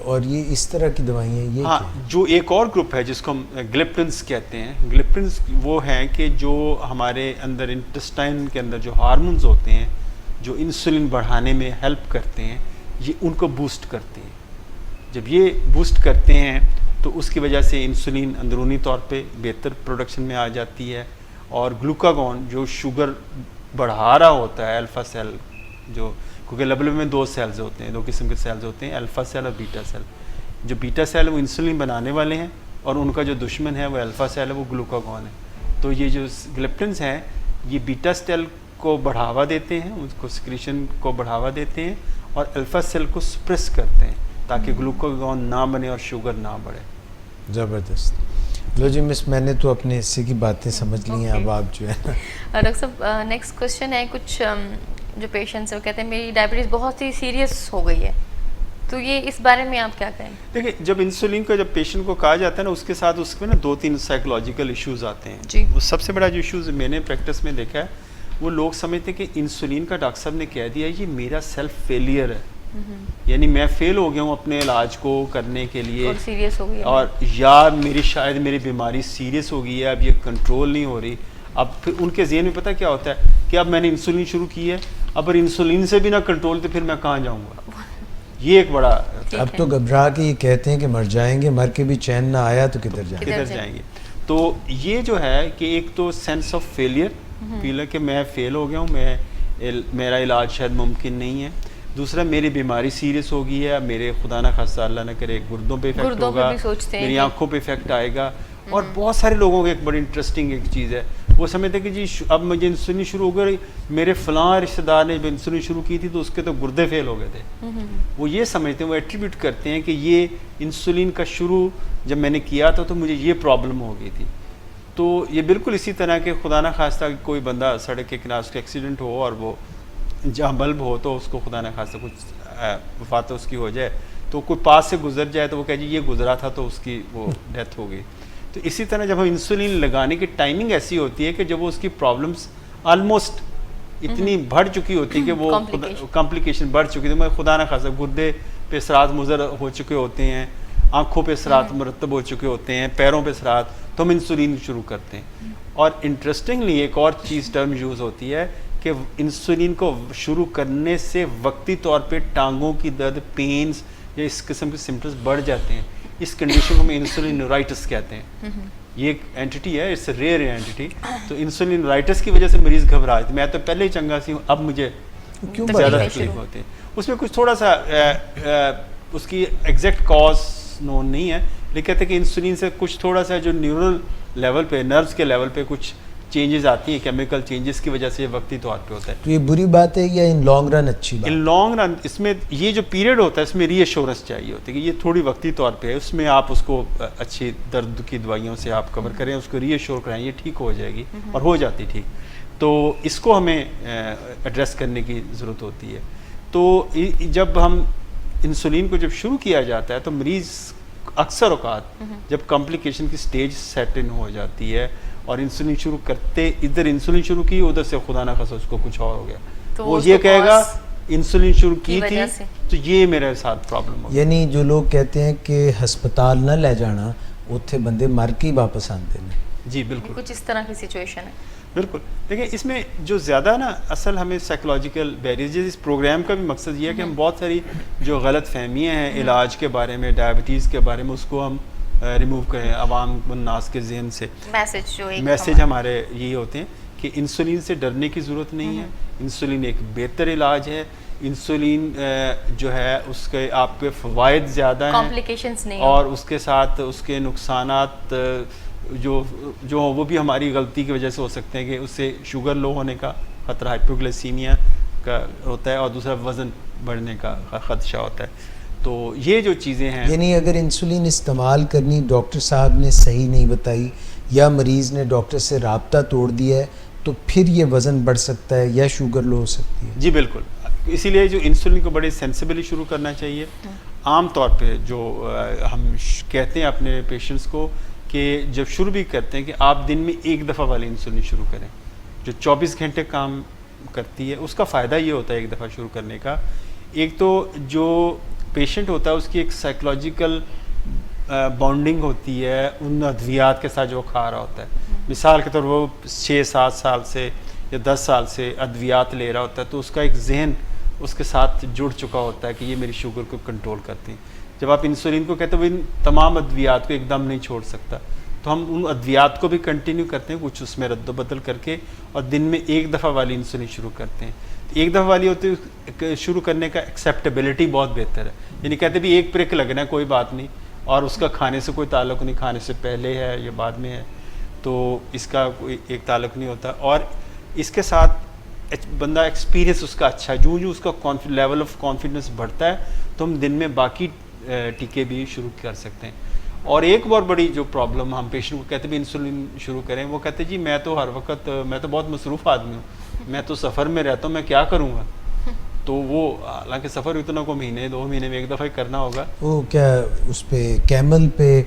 اور یہ اس طرح کی دوائیاں یہ ہاں، جو ایک اور گروپ ہے جس کو ہم گلپٹنس کہتے ہیں، گلپٹنس وہ ہیں کہ جو ہمارے اندر انٹسٹائن کے اندر جو ہارمونز ہوتے ہیں جو انسولین بڑھانے میں ہیلپ کرتے ہیں، یہ ان کو بوسٹ کرتے ہیں۔ جب یہ بوسٹ کرتے ہیں تو اس کی وجہ سے انسولین اندرونی طور پہ بہتر پروڈکشن میں آ جاتی ہے، اور گلوکاگون جو شوگر بڑھا رہا ہوتا ہے الفا سیل، جو کیونکہ لیبل میں دو سیلز ہوتے ہیں، دو قسم کے سیلز ہوتے ہیں، الفا سیل اور بیٹا سیل۔ جو بیٹا سیل وہ انسولین بنانے والے ہیں اور ان کا جو دشمن ہے وہ الفا سیل ہے، وہ گلوکاگون ہے۔ تو یہ جو گلپٹنز ہیں یہ بیٹا سیل کو بڑھاوا دیتے ہیں، اس کو سکریشن کو بڑھاوا دیتے ہیں، اور الفا سیل کو سپریس کرتے ہیں تاکہ گلوکاگون نہ بنے اور شوگر نہ بڑھے۔ زبردست۔ لو جی مس، میں نے تو اپنے حصے کی باتیں سمجھ لی ہیں، اب آپ جو ہے ڈاکٹر صاحب نیکسٹ کوشچن ہے، کچھ جو پیشنٹس ہیں وہ کہتے ہیں میری ڈائبٹیز بہت ہی سیریس ہو گئی ہے، تو یہ اس بارے میں آپ کیا کہیں؟ دیکھیں، جب انسولین کا جب پیشنٹ کو کہا جاتا ہے نا، اس کے ساتھ اس میں نا 2-3 سائیکولوجیکل ایشوز آتے ہیں جی۔ وہ سب سے بڑا جو ایشوز میں نے پریکٹس میں دیکھا ہے، وہ لوگ سمجھتے ہیں کہ انسولین کا ڈاکٹر صاحب نے کہہ دیا یہ میرا سیلف فیلئر ہے، یعنی میں فیل ہو گیا ہوں اپنے علاج کو کرنے کے لیے، اور سیریس ہو گئی ہے، اور یا شاید میری بیماری سیریس ہو گئی ہے، اب یہ کنٹرول نہیں ہو رہی۔ اب پھر ان کے ذہن میں پتہ کیا ہوتا ہے کہ اب میں نے انسولین شروع کی ہے، اب اگر انسولین سے بھی نہ کنٹرول تو پھر میں کہاں جاؤں گا؟ یہ ایک بڑا، اب تو گھبرا کے یہ کہتے ہیں کہ مر جائیں گے، مر کے بھی چین نہ آیا تو کدھر جائیں گے؟ کدھر جائیں گے؟ تو یہ جو ہے کہ ایک تو سینس آف فیلئر، فیل ہے کہ میں فیل ہو گیا ہوں، میرا علاج شاید ممکن نہیں ہے۔ دوسرا، میری بیماری سیریس ہو گئی ہے، میرے خدا نہ خاصہ اللہ نہ کرے گردوں پہ افیکٹ ہوگا، میری آنکھوں پہ افیکٹ آئے گا۔ اور بہت سارے لوگوں کی ایک بڑی انٹرسٹنگ ایک چیز ہے، وہ سمجھتے ہیں کہ جی اب مجھے انسولین شروع ہو گئی، میرے فلاں رشتہ دار نے انسولین شروع کی تھی تو اس کے تو گردے فیل ہو گئے تھے۔ وہ یہ سمجھتے ہیں، وہ ایٹریبیوٹ کرتے ہیں کہ یہ انسولین کا شروع جب میں نے کیا تھا تو مجھے یہ پرابلم ہو گئی تھی۔ تو یہ بالکل اسی طرح کہ خدا نہ خواستہ کوئی بندہ سڑک کے کنارے کا ایکسیڈنٹ ہو اور وہ جہاں بلب ہو تو اس کو خدا نہ خواستہ کچھ وفات اس کی ہو جائے، تو کوئی پاس سے گزر جائے تو وہ کہے جی یہ گزرا تھا تو اس کی وہ ڈیتھ ہو گئی۔ تو اسی طرح جب ہم انسولین لگانے کی ٹائمنگ ایسی ہوتی ہے کہ جب وہ اس کی پرابلمس آلموسٹ اتنی بڑھ چکی ہوتی ہے کہ وہ کمپلیکیشن بڑھ چکی ہے، خدا نہ خاصہ گردے پہ اثرات مضر ہو چکے ہوتے ہیں، آنکھوں پہ اثرات مرتب ہو چکے ہوتے ہیں، پیروں پہ اثرات، تو ہم انسولین شروع کرتے ہیں۔ اور انٹرسٹنگلی ایک اور چیز ٹرم یوز ہوتی ہے کہ انسولین کو شروع کرنے سے وقتی طور پہ ٹانگوں کی درد، پینز یا اس قسم کے سمپٹمز بڑھ جاتے ہیں۔ اس کنڈیشن کو ہم انسولین نیورائٹس کہتے ہیں۔ یہ ایک اینٹی ہے، اٹس اے ریئر اینٹی۔ تو انسولین نیورائٹس کی وجہ سے مریض گھبرا جاتے ہیں، میں تو پہلے ہی چنگا سی ہوں، اب مجھے زیادہ تکلیف ہوتی ہے۔ اس میں کچھ تھوڑا سا اس کی ایگزیکٹ کاز نون نہیں ہے، لیکن کہتے ہیں کہ انسولین سے کچھ تھوڑا سا جو نیورل لیول پہ، نروز کے لیول پہ کچھ چینجز آتی ہیں، کیمیکل چینجز کی وجہ سے یہ وقتی طور پہ ہوتا ہے۔ تو یہ بری بات ہے یا ان لانگ رن اچھی بات؟ ان لانگ رن اس میں یہ جو پیریڈ ہوتا ہے اس میں ری ایشورنس چاہیے ہوتی ہے کہ یہ تھوڑی وقتی طور پہ ہے، اس میں آپ اس کو اچھی درد کی دوائیوں سے آپ کور کریں، اس کو ری ایشور کرائیں، یہ ٹھیک ہو جائے گی اور ہو جاتی ٹھیک۔ تو اس کو ہمیں ایڈریس کرنے کی ضرورت ہوتی ہے۔ تو جب ہم انسولین کو جب شروع کیا جاتا ہے تو مریض اکثر اوقات جب کمپلیکیشن کی سٹیج سیٹ ان ہو جاتی ہے اور انسولین شروع کرتے، ادھر انسولین شروع کی، ادھر سے خدا نہ خاصہ اس کو کچھ اور ہو گیا، وہ یہ کہے گا انسولین شروع کی تھی تو یہ میرے ساتھ پرابلم ہو گیا۔ یعنی جو لوگ کہتے ہیں کہ ہسپتال نہ لے جانا، ਉੱਥੇ ਬੰਦੇ ਮਰ ਕੇ ਹੀ ਵਾਪਸ ਆਉਂਦੇ ਨੇ. جی بالکل کچھ اس طرح کی سچویشن ہے. بالکل. دیکھیں اس میں جو زیادہ نا اصل ہمیں سائیکولوجیکل بیریئرز، اس پروگرام کا بھی مقصد یہ ہے کہ ہم بہت ساری جو غلط فہمیاں ہیں علاج کے بارے میں، ڈائبٹیز کے بارے میں، اس کو ہم ریموو کریں عوام الناس کے ذہن سے. میسج جو ایک میسج ہمارے یہی ہوتے ہیں کہ انسولین سے ڈرنے کی ضرورت نہیں ہے، انسولین ایک بہتر علاج ہے. انسولین جو ہے اس کے آپ کے فوائد زیادہ ہیں کمپلیکیشنز نہیں، اور اس کے ساتھ اس کے نقصانات جو وہ بھی ہماری غلطی کی وجہ سے ہو سکتے ہیں کہ اس سے شوگر لو ہونے کا خطرہ، ہائپوگلائسیمیا کا ہوتا ہے، اور دوسرا وزن بڑھنے کا خدشہ ہوتا ہے. تو یہ جو چیزیں ہیں، یعنی اگر انسولین استعمال کرنی ڈاکٹر صاحب نے صحیح نہیں بتائی یا مریض نے ڈاکٹر سے رابطہ توڑ دیا ہے تو پھر یہ وزن بڑھ سکتا ہے یا شوگر لو ہو سکتی ہے. جی بالکل. اسی لیے جو انسولین کو بڑے سینسیبلی شروع کرنا چاہیے. عام طور پہ جو ہم کہتے ہیں اپنے پیشنٹس کو کہ جب شروع بھی کرتے ہیں کہ آپ دن میں ایک دفعہ والی انسولین شروع کریں جو 24 گھنٹے کام کرتی ہے. اس کا فائدہ یہ ہوتا ہے ایک دفعہ شروع کرنے کا، ایک تو جو پیشنٹ ہوتا ہے اس کی ایک سائیکولوجیکل بانڈنگ ہوتی ہے ان ادویات کے ساتھ جو وہ کھا رہا ہوتا ہے. مثال کے طور وہ 6-7 سال سے یا 10 سال سے ادویات لے رہا ہوتا ہے، تو اس کا ایک ذہن اس کے ساتھ جڑ چکا ہوتا ہے کہ یہ میری شوگر کو کنٹرول کرتی ہیں. جب آپ انسولین کو کہتے ہیں وہ ان تمام ادویات کو ایک دم نہیں چھوڑ سکتا، تو ہم ان ادویات کو بھی کنٹینیو کرتے ہیں، کچھ اس میں رد و بدل کر کے، اور دن میں ایک دفعہ والی انسولین شروع کرتے ہیں. ایک دفعہ والی ہوتی ہے شروع کرنے کا ایکسیپٹیبلٹی بہت بہتر ہے. یعنی کہتے بھی ایک پرک لگنا ہے کوئی بات نہیں، اور اس کا کھانے سے کوئی تعلق نہیں، کھانے سے پہلے ہے یا بعد میں ہے، تو اس کا کوئی ایک تعلق نہیں ہوتا. اور اس کے ساتھ بندہ ایکسپیرینس اس کا اچھا، جو اس کا لیول آف کانفیڈنس بڑھتا ہے تو ہم دن میں باقی ٹیکے بھی شروع کر سکتے ہیں. اور ایک بہت بڑی جو پرابلم ہم پیشنٹ کو کہتے ہیں بھی انسولین شروع کریں، وہ کہتے ہیں جی میں تو ہر وقت، میں تو بہت مصروف آدمی ہوں، میں تو سفر میں رہتا ہوں، میں کیا کروں گا. تو وہ حالانکہ سفر اتنا کو مہینے 2 مہینے میں ایک دفعہ ہی کرنا ہوگا. وہ کیا اس پہ کیمل پہ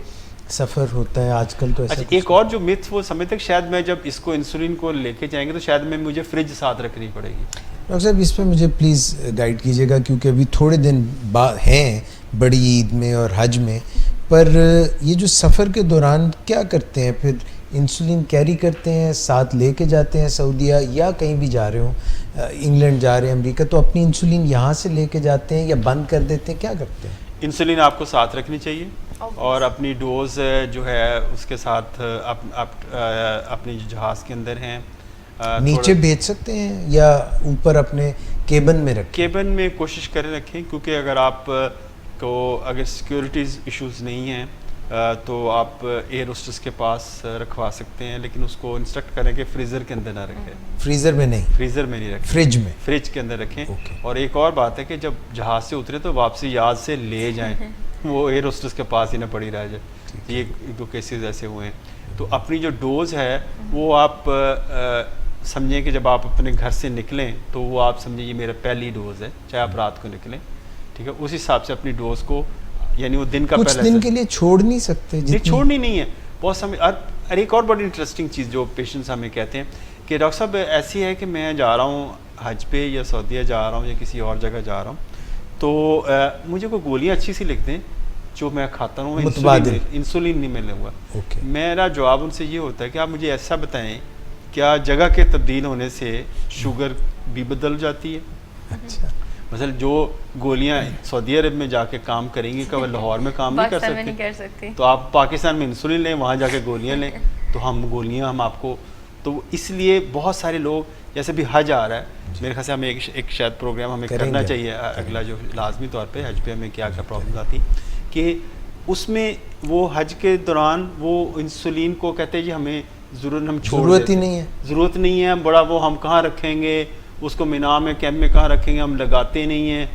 سفر ہوتا ہے آج کل تو ایسا. اچھا ایک اور جو متھ وہ سمجھتے کہ شاید میں جب اس کو انسولین کو لے کے جائیں گے تو شاید میں مجھے فریج ساتھ رکھنی پڑے گی. ڈاکٹر صاحب اس پہ مجھے پلیز گائیڈ کیجیے گا، کیونکہ ابھی تھوڑے دن بعد ہیں بڑی عید میں اور حج میں، پر یہ جو سفر کے دوران کیا کرتے ہیں پھر؟ انسولین کیری کرتے ہیں ساتھ لے کے جاتے ہیں سعودیہ، یا کہیں بھی جا رہے ہوں، انگلینڈ جا رہے ہیں، امریکہ، تو اپنی انسولین یہاں سے لے کے جاتے ہیں یا بند کر دیتے ہیں، کیا کرتے ہیں؟ انسولین آپ کو ساتھ رکھنی چاہیے اور اپنی ڈوز جو ہے اس کے ساتھ اپنی جہاز کے اندر ہیں نیچے بھیج سکتے ہیں یا اوپر اپنے کیبن میں رکھیں؟ کیبن میں کوشش کریں رکھیں، کیونکہ اگر آپ کو اگر سیکیورٹیز ایشوز نہیں ہیں تو آپ ایئر ہوسٹس کے پاس رکھوا سکتے ہیں، لیکن اس کو انسٹرکٹ کریں کہ فریزر کے اندر نہ رکھیں. فریزر میں نہیں، فریزر میں نہیں رکھیں، فریج میں، فریج کے اندر رکھیں. اور ایک اور بات ہے کہ جب جہاز سے اترے تو واپسی یاد سے لے جائیں، وہ ایئر ہوسٹس کے پاس ہی نہ پڑی رہ جائے. یہ 2 کیسز ایسے ہوئے ہیں. تو اپنی جو ڈوز ہے وہ آپ سمجھیں کہ جب آپ اپنے گھر سے نکلیں تو وہ آپ سمجھیں یہ میرا پہلی ڈوز ہے، چاہے آپ رات کو نکلیں، ٹھیک ہے، اس حساب سے اپنی ڈوز کو، یعنی وہ دن کا کچھ دن کے لیے چھوڑ نہیں سکتے؟ چھوڑنی نہیں ہے بہت سمجھ. اور ایک اور بڑی انٹرسٹنگ چیز جو پیشنٹس ہمیں کہتے ہیں کہ ڈاکٹر صاحب ایسی ہے کہ میں جا رہا ہوں حج پہ یا سعودیہ جا رہا ہوں یا کسی اور جگہ جا رہا ہوں، تو مجھے کوئی گولیاں اچھی سی لکھ دیں جو میں کھاتا ہوں، انسولین نہیں میں لوں گا. میرا جواب ان سے یہ ہوتا ہے کہ آپ مجھے ایسا بتائیں کیا جگہ کے تبدیل ہونے سے شوگر بھی بدل جاتی ہے؟ اچھا، مثلا جو گولیاں سعودی عرب میں جا کے کام کریں گی کہ وہ لاہور میں کام نہیں کر سکتے، تو آپ پاکستان میں انسولین لیں، وہاں جا کے گولیاں لیں، تو ہم آپ کو. تو اس لیے بہت سارے لوگ، جیسے بھی حج آ رہا ہے، میرے خیال سے ہمیں ایک شاید پروگرام ہمیں کرنا چاہیے اگلا، جو لازمی طور پہ حج پہ ہمیں کیا کیا پرابلم آتی کہ اس میں وہ حج کے دوران وہ انسولین کو کہتے ہیں جی ہمیں ضرورت ہی نہیں ہے، ضرورت نہیں ہے، بڑا وہ ہم کہاں رکھیں گے اس کو، مینا میں کیمپ میں کہاں رکھیں گے، ہم لگاتے نہیں ہیں.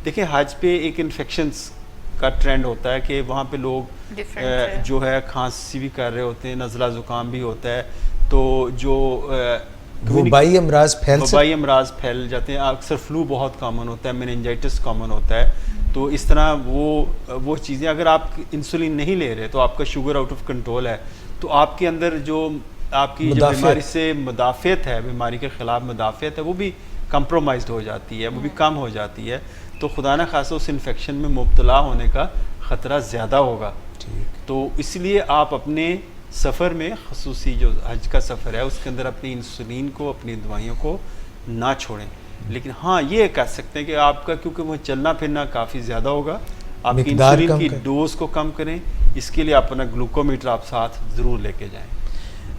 دیکھیں حج پہ ایک انفیکشنز کا ٹرینڈ ہوتا ہے کہ وہاں پہ لوگ جو ہے کھانسی بھی کر رہے ہوتے ہیں، نزلہ زکام بھی ہوتا ہے، تو جو وبائی امراض پھیل جاتے ہیں. اکثر فلو بہت کامن ہوتا ہے، میننجائٹس کامن ہوتا ہے. تو اس طرح وہ چیزیں، اگر آپ انسولین نہیں لے رہے تو آپ کا شوگر آؤٹ آف کنٹرول ہے، تو آپ کے اندر جو آپ کی جو بیماری سے مدافعت ہے، بیماری کے خلاف مدافعت ہے، وہ بھی کمپرومائزڈ ہو جاتی ہے، وہ بھی کم ہو جاتی ہے. تو خدا نہ خواستہ اس انفیکشن میں مبتلا ہونے کا خطرہ زیادہ ہوگا. تو اس لیے آپ اپنے سفر میں خصوصی جو حج کا سفر ہے اس کے اندر اپنی انسولین کو اپنی دوائیوں کو نہ چھوڑیں. لیکن ہاں یہ کہہ سکتے ہیں کہ آپ کا کیونکہ وہ چلنا پھرنا کافی زیادہ ہوگا, آپ کی انسولین کی ڈوز کو کم کریں. اس کے لیے اپنا گلوکومیٹر آپ ساتھ ضرور لے کے جائیں.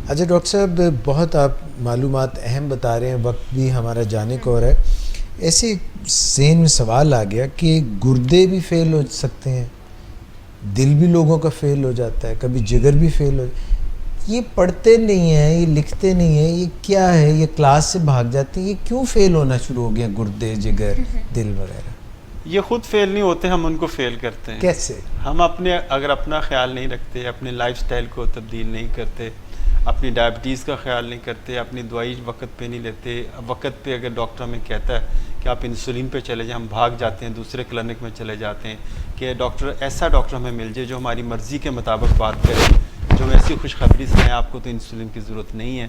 اچھا ڈاکٹر صاحب, بہت آپ معلومات اہم بتا رہے ہیں, وقت بھی ہمارا جانے کو ہو رہا ہے. ایسے ذہن میں سوال آ گیا کہ گردے بھی فیل ہو سکتے ہیں, دل بھی لوگوں کا فیل ہو جاتا ہے, کبھی جگر بھی فیل ہو. یہ پڑھتے نہیں ہیں, یہ لکھتے نہیں ہیں, یہ کیا ہے, یہ کلاس سے بھاگ جاتے ہیں, یہ کیوں فیل ہونا شروع ہو گیا گردے, جگر, دل وغیرہ؟ یہ خود فیل نہیں ہوتے, ہم ان کو فیل کرتے ہیں. کیسے؟ ہم اگر اپنا خیال نہیں رکھتے, اپنے لائف سٹائل کو تبدیل نہیں کرتے, اپنی ڈائبٹیز کا خیال نہیں کرتے, اپنی دوائی وقت پہ نہیں لیتے. وقت پہ اگر ڈاکٹر ہمیں کہتا ہے کہ آپ انسولین پہ چلے جائیں, ہم بھاگ جاتے ہیں, دوسرے کلینک میں چلے جاتے ہیں کہ ایسا ڈاکٹر ہمیں مل جائے جو ہماری مرضی کے مطابق بات کرے, جو ہمیں ایسی خوشخبری سنائے آپ کو تو انسولین کی ضرورت نہیں ہے,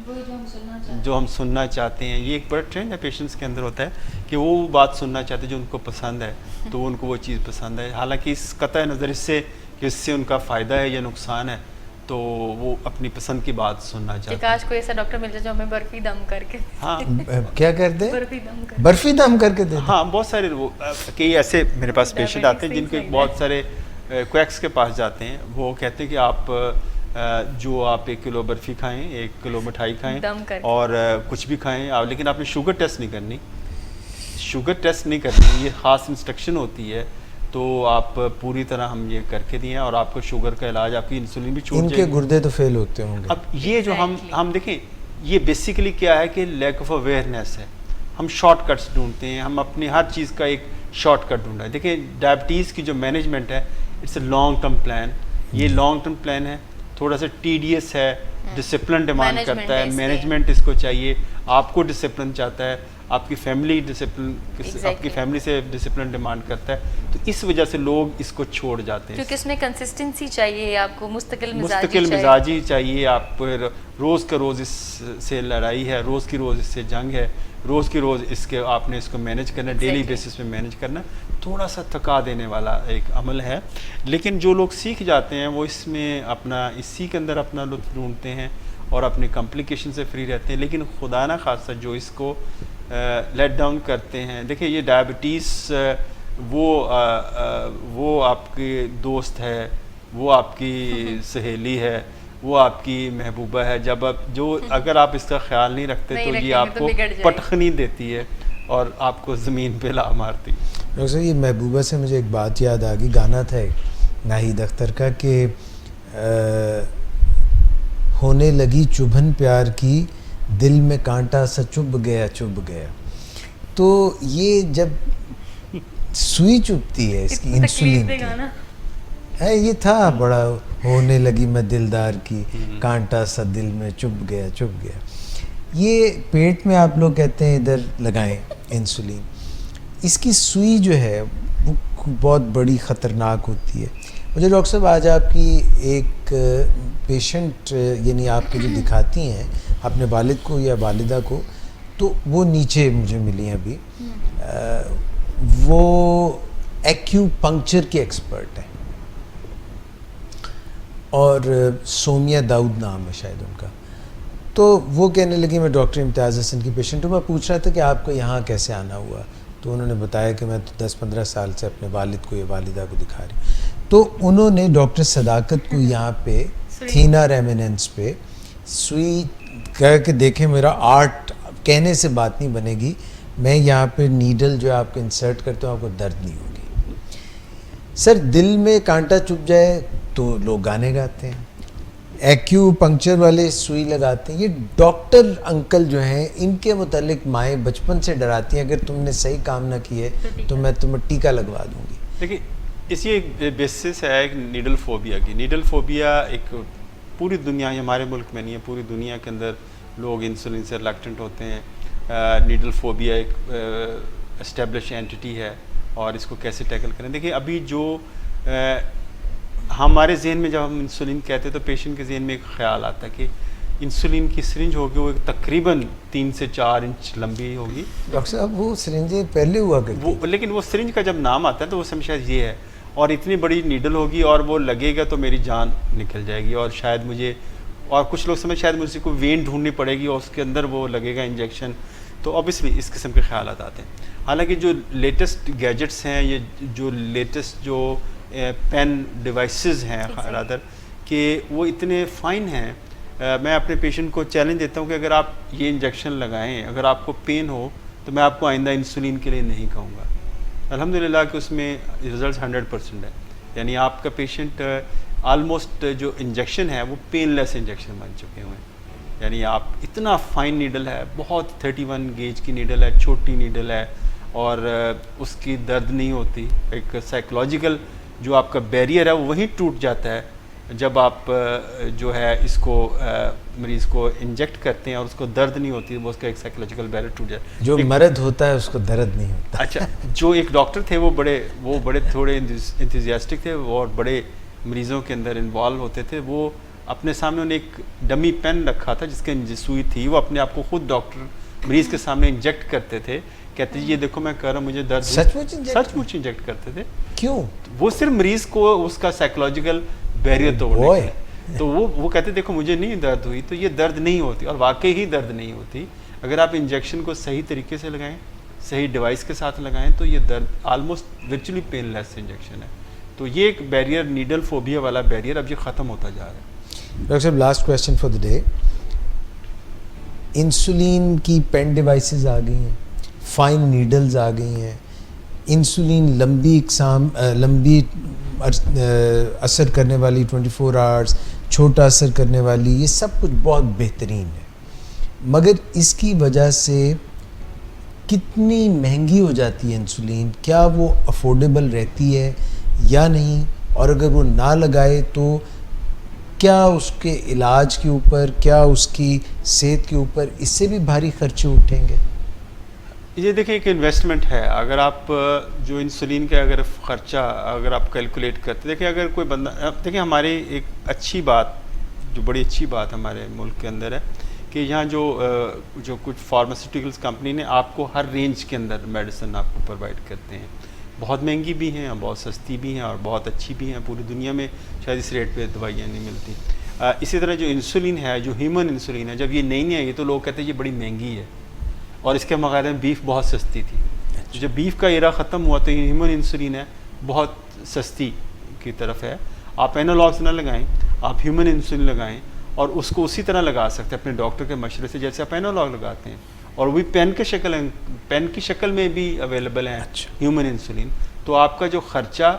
جو ہم سننا چاہتے ہیں. یہ ایک بڑا ٹرینڈ ہے پیشنٹس کے اندر ہوتا ہے کہ وہ بات سننا چاہتے ہیں جو ان کو پسند ہے, تو ان کو وہ چیز پسند ہے. حالانکہ اس قطع نظر اس سے کہ اس سے ان کا فائدہ ہے یا نقصان ہے, تو وہ اپنی پسند کی بات سننا چاہتے ہیں. کاش کوئی ایسا ڈاکٹر مل جائے جو ہمیں برفی دم کر کے, ہاں کیا کرتے ہیں؟ برفی دم کر کے دیتے. ہاں بہت سارے کئی ایسے میرے پاس پیشنٹ آتے ہیں جن کے بہت سارے کویکس کے پاس جاتے ہیں, وہ کہتے ہیں کہ آپ جو آپ 1 کلو برفی کھائیں, 1 کلو مٹھائی کھائیں اور کچھ بھی کھائیں, لیکن آپ نے شوگر ٹیسٹ نہیں کرنی, شوگر ٹیسٹ نہیں کرنی, یہ خاص انسٹرکشن ہوتی ہے. تو آپ پوری طرح ہم یہ کر کے دیں اور آپ کو شوگر کا علاج, آپ کی انسولین بھی چھوٹ جائے گی. ان کے گردے تو فیل ہوتے ہوں گے. اب یہ جو ہم دیکھیں, یہ بیسیکلی کیا ہے کہ لیک آف اویئرنیس ہے. ہم شارٹ کٹس ڈھونڈتے ہیں, ہم اپنی ہر چیز کا ایک شارٹ کٹ ڈھونڈا ہے. دیکھیں ڈائبٹیز کی جو مینجمنٹ ہے, it's a long term plan. یہ لانگ ٹرم پلان ہے, تھوڑا سا ٹیڈیس ہے, ڈسپلن ڈیمانڈ کرتا ہے, مینجمنٹ اس کو چاہیے, آپ کو ڈسپلن چاہتا ہے, آپ کی فیملی ڈسپلن, آپ کی فیملی سے ڈسپلن ڈیمانڈ کرتا ہے. تو اس وجہ سے لوگ اس کو چھوڑ جاتے ہیں, کیونکہ اس میں کنسسٹنسی چاہیے, آپ کو مستقل مزاجی چاہیے. آپ روز کا روز اس سے لڑائی ہے, روز کی روز اس سے جنگ ہے, روز کی روز آپ نے اس کو مینج کرنا, ڈیلی بیسس پہ مینج کرنا. تھوڑا سا تھکا دینے والا ایک عمل ہے, لیکن جو لوگ سیکھ جاتے ہیں وہ اس میں اسی کے اندر اپنا لطف ڈھونڈتے ہیں اور اپنے کمپلیکیشن سے فری رہتے ہیں. لیکن خدا نہ خاصہ جو اس کو لیٹ ڈاؤن کرتے ہیں, دیکھیں یہ ڈائبٹیز وہ آپ کے دوست ہے, وہ آپ کی سہیلی ہے, وہ آپ کی محبوبہ ہے. اگر آپ اس کا خیال نہیں رکھتے تو یہ آپ کو پٹخنی دیتی ہے اور آپ کو زمین پہ لا مارتی. ڈاکٹر صاحب, یہ محبوبہ سے مجھے ایک بات یاد آ گئی, گانا تھا ایک ناہید اختر کا کہ ہونے لگی چبھن پیار کی, دل میں کانٹا سا چبھ گیا. تو یہ جب سوئی چبھتی ہے اس کی انسولین کی, ہے یہ تھا بڑا, ہونے لگی میں دلدار کی, کانٹا سا دل میں چبھ گیا. یہ پیٹ میں آپ لوگ کہتے ہیں ادھر لگائیں انسولین, اس کی سوئی جو ہے وہ بہت بڑی خطرناک ہوتی ہے. مجھے ڈاکٹر صاحب آج آپ کی ایک پیشنٹ یعنی آپ کے جو دکھاتی ہیں اپنے والد کو یا والدہ کو, تو وہ نیچے مجھے ملی ہیں ابھی, وہ ایکیو پنکچر کے ایکسپرٹ ہیں اور سومیا داؤد نام ہے شاید ان کا. تو وہ کہنے لگی میں ڈاکٹر امتیاز حسن کی پیشنٹ ہوں, میں پوچھ رہا تھا کہ آپ کو یہاں کیسے آنا ہوا. تو انہوں نے بتایا کہ میں 10-15 سال سے اپنے والد کو یا والدہ کو دکھا رہی. تو انہوں نے ڈاکٹر صداقت کو یہاں پہ تھینا ریمیننس پہ سوئی کہہ کے دیکھیں, میرا آرٹ کہنے سے بات نہیں بنے گی, میں یہاں پہ نیڈل جو آپ کو انسرٹ کرتا ہوں آپ کو درد نہیں ہوگی. سر دل میں کانٹا چبھ جائے تو لوگ گانے گاتے ہیں, ایکیو پنکچر والے سوئی لگاتے ہیں. یہ ڈاکٹر انکل جو ہیں ان کے متعلق مائیں بچپن سے ڈراتی ہیں, اگر تم نے صحیح کام نہ کیے تو میں تمہیں ٹیکا لگوا دوں گی. دیکھیے اس یہ ایک بیسس ہے ایک نیڈل فوبیا کی. نیڈل فوبیا ایک پوری دنیا, ہمارے ملک میں نہیں ہے, پوری دنیا کے اندر لوگ انسولین سے ریلیکٹنٹ ہوتے ہیں. نیڈل فوبیا ایک اسٹیبلش اینٹی ہے اور اس کو کیسے ٹیکل کریں. دیکھیں ابھی جو ہمارے ذہن میں جب ہم انسولین کہتے ہیں تو پیشنٹ کے ذہن میں ایک خیال آتا ہے کہ انسولین کی سرنج ہوگی, وہ تقریباً 3 سے 4 انچ لمبی ہوگی. ڈاکٹر صاحب وہ سرنجیں پہلے ہوا کرتی, لیکن وہ سرنج کا جب نام آتا ہے تو وہ سمجھ شاید یہ ہے. اور اتنی بڑی نیڈل ہوگی اور وہ لگے گا تو میری جان نکل جائے گی, اور شاید مجھے, اور کچھ لوگ سمجھ شاید مجھے کو وین ڈھونڈنی پڑے گی اور اس کے اندر وہ لگے گا انجیکشن, تو اوبیسلی اس قسم کے خیالات آتے ہیں. حالانکہ جو لیٹسٹ گیجٹس ہیں, یہ جو لیٹسٹ جو پین ڈیوائسز ہیں رادر, کہ وہ اتنے فائن ہیں. میں اپنے پیشنٹ کو چیلنج دیتا ہوں کہ اگر آپ یہ انجیکشن لگائیں, اگر آپ کو پین ہو تو میں آپ کو آئندہ انسولین کے لیے نہیں کہوں گا. الحمدللہ کہ اس میں ریزلٹس 100% ہے. یعنی آپ کا پیشنٹ آلموسٹ جو انجیکشن ہے وہ پین لیس انجیکشن بن چکے ہوئے ہیں. یعنی آپ اتنا فائن نیڈل ہے, بہت 31 گیج کی نیڈل ہے, چھوٹی نیڈل ہے, اور اس کی درد نہیں ہوتی. ایک سائیکولوجیکل جو آپ کا بیریئر ہے وہ وہیں ٹوٹ جاتا ہے جب آپ جو ہے اس کو مریض کو انجیکٹ کرتے ہیں اور اس کو درد نہیں ہوتی, وہ اس کا ایک سائیکولوجیکل بیریئر ٹوٹ جاتا ہے. جو مرض ہوتا ہے اس کو درد نہیں ہوتا. اچھا, جو ایک ڈاکٹر تھے وہ بڑے تھوڑے انتھوزیاسٹک تھے, وہ اور بڑے مریضوں کے اندر انوالو ہوتے تھے. وہ اپنے سامنے انہیں ایک ڈمی پین رکھا تھا جس کے سوئی تھی, وہ اپنے آپ کو خود ڈاکٹر مریض کے سامنے انجیکٹ کرتے تھے, کہتے ہیں یہ دیکھو میں کر رہا ہوں, مجھے درد. سچ مچ انجیکٹ کرتے تھے. کیوں؟ وہ صرف مریض کو اس کا سائیکولوجیکل بیریئر توڑنے کے, تو وہ کہتے دیکھو مجھے نہیں درد ہوئی, تو یہ درد نہیں ہوتی, اور واقعی ہی درد نہیں ہوتی. اگر آپ انجیکشن کو صحیح طریقے سے لگائیں, صحیح ڈیوائس کے ساتھ لگائیں, تو یہ درد آلموسٹ ورچولی پین لیس انجیکشن ہے. تو یہ ایک بیریئر, نیڈل فوبیا والا بیریئر اب یہ ختم ہوتا جا رہا ہے. ڈاکٹر صاحب, last question for the day. Insulin کی پین ڈیوائسز آ گئی ہیں, فائن نیڈلز آ گئی ہیں, انسولین لمبی اثر کرنے والی 24 آورس, چھوٹا اثر کرنے والی, یہ سب کچھ بہت بہترین ہے, مگر اس کی وجہ سے کتنی مہنگی ہو جاتی ہے انسولین؟ کیا وہ افورڈیبل رہتی ہے یا نہیں؟ اور اگر وہ نہ لگائے تو کیا اس کے علاج کے اوپر, کیا اس کی صحت کے اوپر اس سے بھی بھاری خرچے اٹھیں گے؟ یہ دیکھیں ایک انویسٹمنٹ ہے. اگر آپ جو انسولین کا اگر خرچہ اگر آپ کیلکولیٹ کرتے, دیکھیں اگر کوئی بندہ, دیکھیں ہماری ایک اچھی بات, جو بڑی اچھی بات ہمارے ملک کے اندر ہے کہ یہاں جو کچھ فارماسیوٹیکلس کمپنی نے آپ کو ہر رینج کے اندر میڈیسن آپ کو پرووائڈ کرتے ہیں. بہت مہنگی بھی ہیں, بہت سستی بھی ہیں, اور بہت اچھی بھی ہیں. پوری دنیا میں شاید اس ریٹ پہ دوائیاں نہیں ملتی. اسی طرح جو انسولین ہے, جو ہیومن انسولین ہے, جب یہ نئی آئی تو لوگ کہتے ہیں یہ بڑی مہنگی ہے, اور اس کے مقابلے میں بیف بہت سستی تھی. جب بیف کا ایرا ختم ہوا تو یہ ہیومن انسولین ہے, بہت سستی کی طرف ہے. آپ اینالاگز نہ لگائیں, آپ ہیومن انسولین لگائیں, اور اس کو اسی طرح لگا سکتے ہیں اپنے ڈاکٹر کے مشورے سے جیسے آپ اینالاگ لگاتے ہیں, اور وہ بھی پین کی شکل میں بھی اویلیبل ہے ہیومن انسولین. تو آپ کا جو خرچہ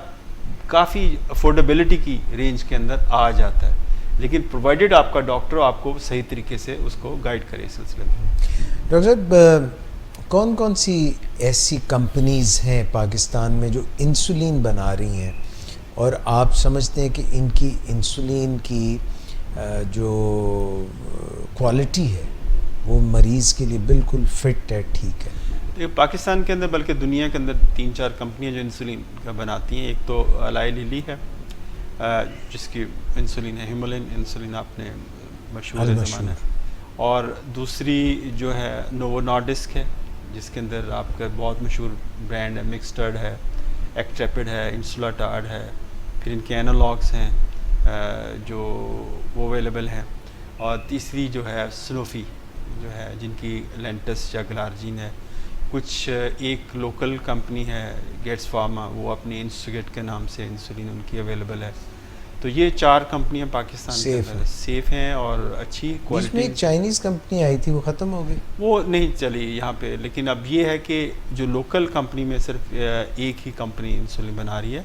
کافی افورڈیبلٹی کی رینج کے اندر آ جاتا ہے, لیکن پرووائڈیڈ آپ کا ڈاکٹر آپ کو صحیح طریقے سے اس کو گائیڈ کرے اس سلسلے میں. ڈاکٹر صاحب, کون کون سی ایسی کمپنیز ہیں پاکستان میں جو انسولین بنا رہی ہیں, اور آپ سمجھتے ہیں کہ ان کی انسولین کی جو کوالٹی ہے وہ مریض کے لیے بالکل فٹ ہے, ٹھیک ہے؟ پاکستان کے اندر بلکہ دنیا کے اندر 3-4 کمپنیاں جو انسولین کا بناتی ہیں. ایک تو الائی للی ہے جس کی انسولین ہے, ہیمولین انسولین آپ نے مشہور زمانہ ہے, اور دوسری جو ہے نوو نارڈسک ہے جس کے اندر آپ کا بہت مشہور برانڈ ہے, مکسٹرڈ ہے, ایکٹریپڈ ہے, انسولاٹارڈ ہے. پھر ان کے اینالاگس ہیں جو وہ اویلیبل ہیں, اور تیسری جو ہے سنوفی جو ہے جن کی لینٹس یا گلارجین ہے. کچھ ایک لوکل کمپنی ہے گیٹس فارما, وہ اپنی انسوگیٹ کے نام سے انسولین ان کی اویلیبل ہے. تو یہ 4 کمپنیاں پاکستان کے اندر سیف ہیں اور اچھی کوالٹی. اس میں ایک چائنیز کمپنی آئی تھی, وہ ختم ہو گئی, وہ نہیں چلی یہاں پہ. لیکن اب یہ ہے کہ جو لوکل کمپنی میں صرف ایک ہی کمپنی انسولین بنا رہی ہے,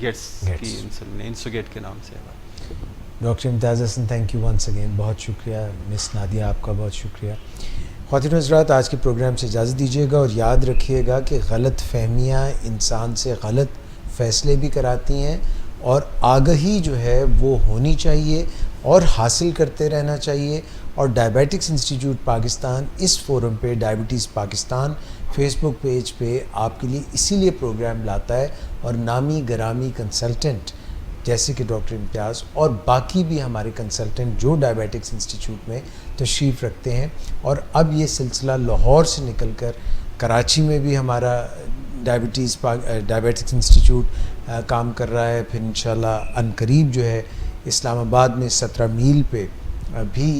گیٹس کی انسولین, انسوگیٹ کے نام سے. Doctor Imtiaz Hasan, thank you once again, بہت شکریہ. مس نادیہ آپ کا بہت شکریہ. خواتین حضرات, آج کے پروگرام سے اجازت دیجیے گا, اور یاد رکھیے گا کہ غلط فہمیاں انسان سے غلط فیصلے بھی کراتی ہیں, اور آگہی جو ہے وہ ہونی چاہیے اور حاصل کرتے رہنا چاہیے. اور ڈائبیٹکس انسٹیٹیوٹ پاکستان اس فورم پہ, ڈائبٹیز پاکستان فیس بک پیج پہ آپ کے لیے اسی لیے پروگرام لاتا ہے, اور نامی گرامی کنسلٹنٹ جیسے کہ ڈاکٹر امتیاز اور باقی بھی ہمارے کنسلٹنٹ جو ڈائبیٹکس انسٹیٹیوٹ میں تشریف رکھتے ہیں. اور اب یہ سلسلہ لاہور سے نکل کر کراچی میں بھی ہمارا ڈائبٹکس انسٹیٹیوٹ کام کر رہا ہے. پھر انشاءاللہ عنقریب جو ہے اسلام آباد میں 17 میل پہ بھی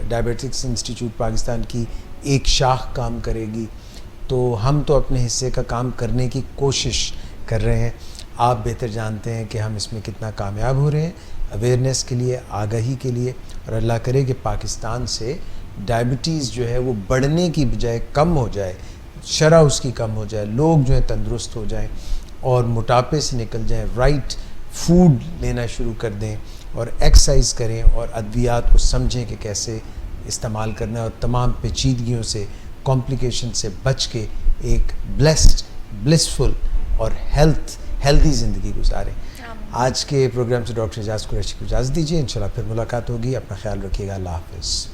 ڈائبیٹکس انسٹیٹیوٹ پاکستان کی ایک شاخ کام کرے گی. تو ہم تو اپنے حصے کا کام کرنے کی کوشش کر رہے ہیں. آپ بہتر جانتے ہیں کہ ہم اس میں کتنا کامیاب ہو رہے ہیں اویئرنیس کے لیے, آگاہی کے لیے, اور اللہ کرے کہ پاکستان سے ڈائبٹیز جو ہے وہ بڑھنے کی بجائے کم ہو جائے, شرح اس کی کم ہو جائے, لوگ جو ہیں تندرست ہو جائیں اور موٹاپے سے نکل جائیں, رائٹ فوڈ لینا شروع کر دیں اور ایکسرسائز کریں اور ادویات کو سمجھیں کہ کیسے استعمال کرنا ہے, اور تمام پیچیدگیوں سے, کمپلیکیشن سے بچ کے ایک بلیسڈ, بلسفل اور ہیلدی زندگی گزاریں. آج کے پروگرام سے ڈاکٹر اعجاز قریشی کو اجازت دیجیے. انشاءاللہ پھر ملاقات ہوگی. اپنا خیال رکھیے گا. اللہ حافظ.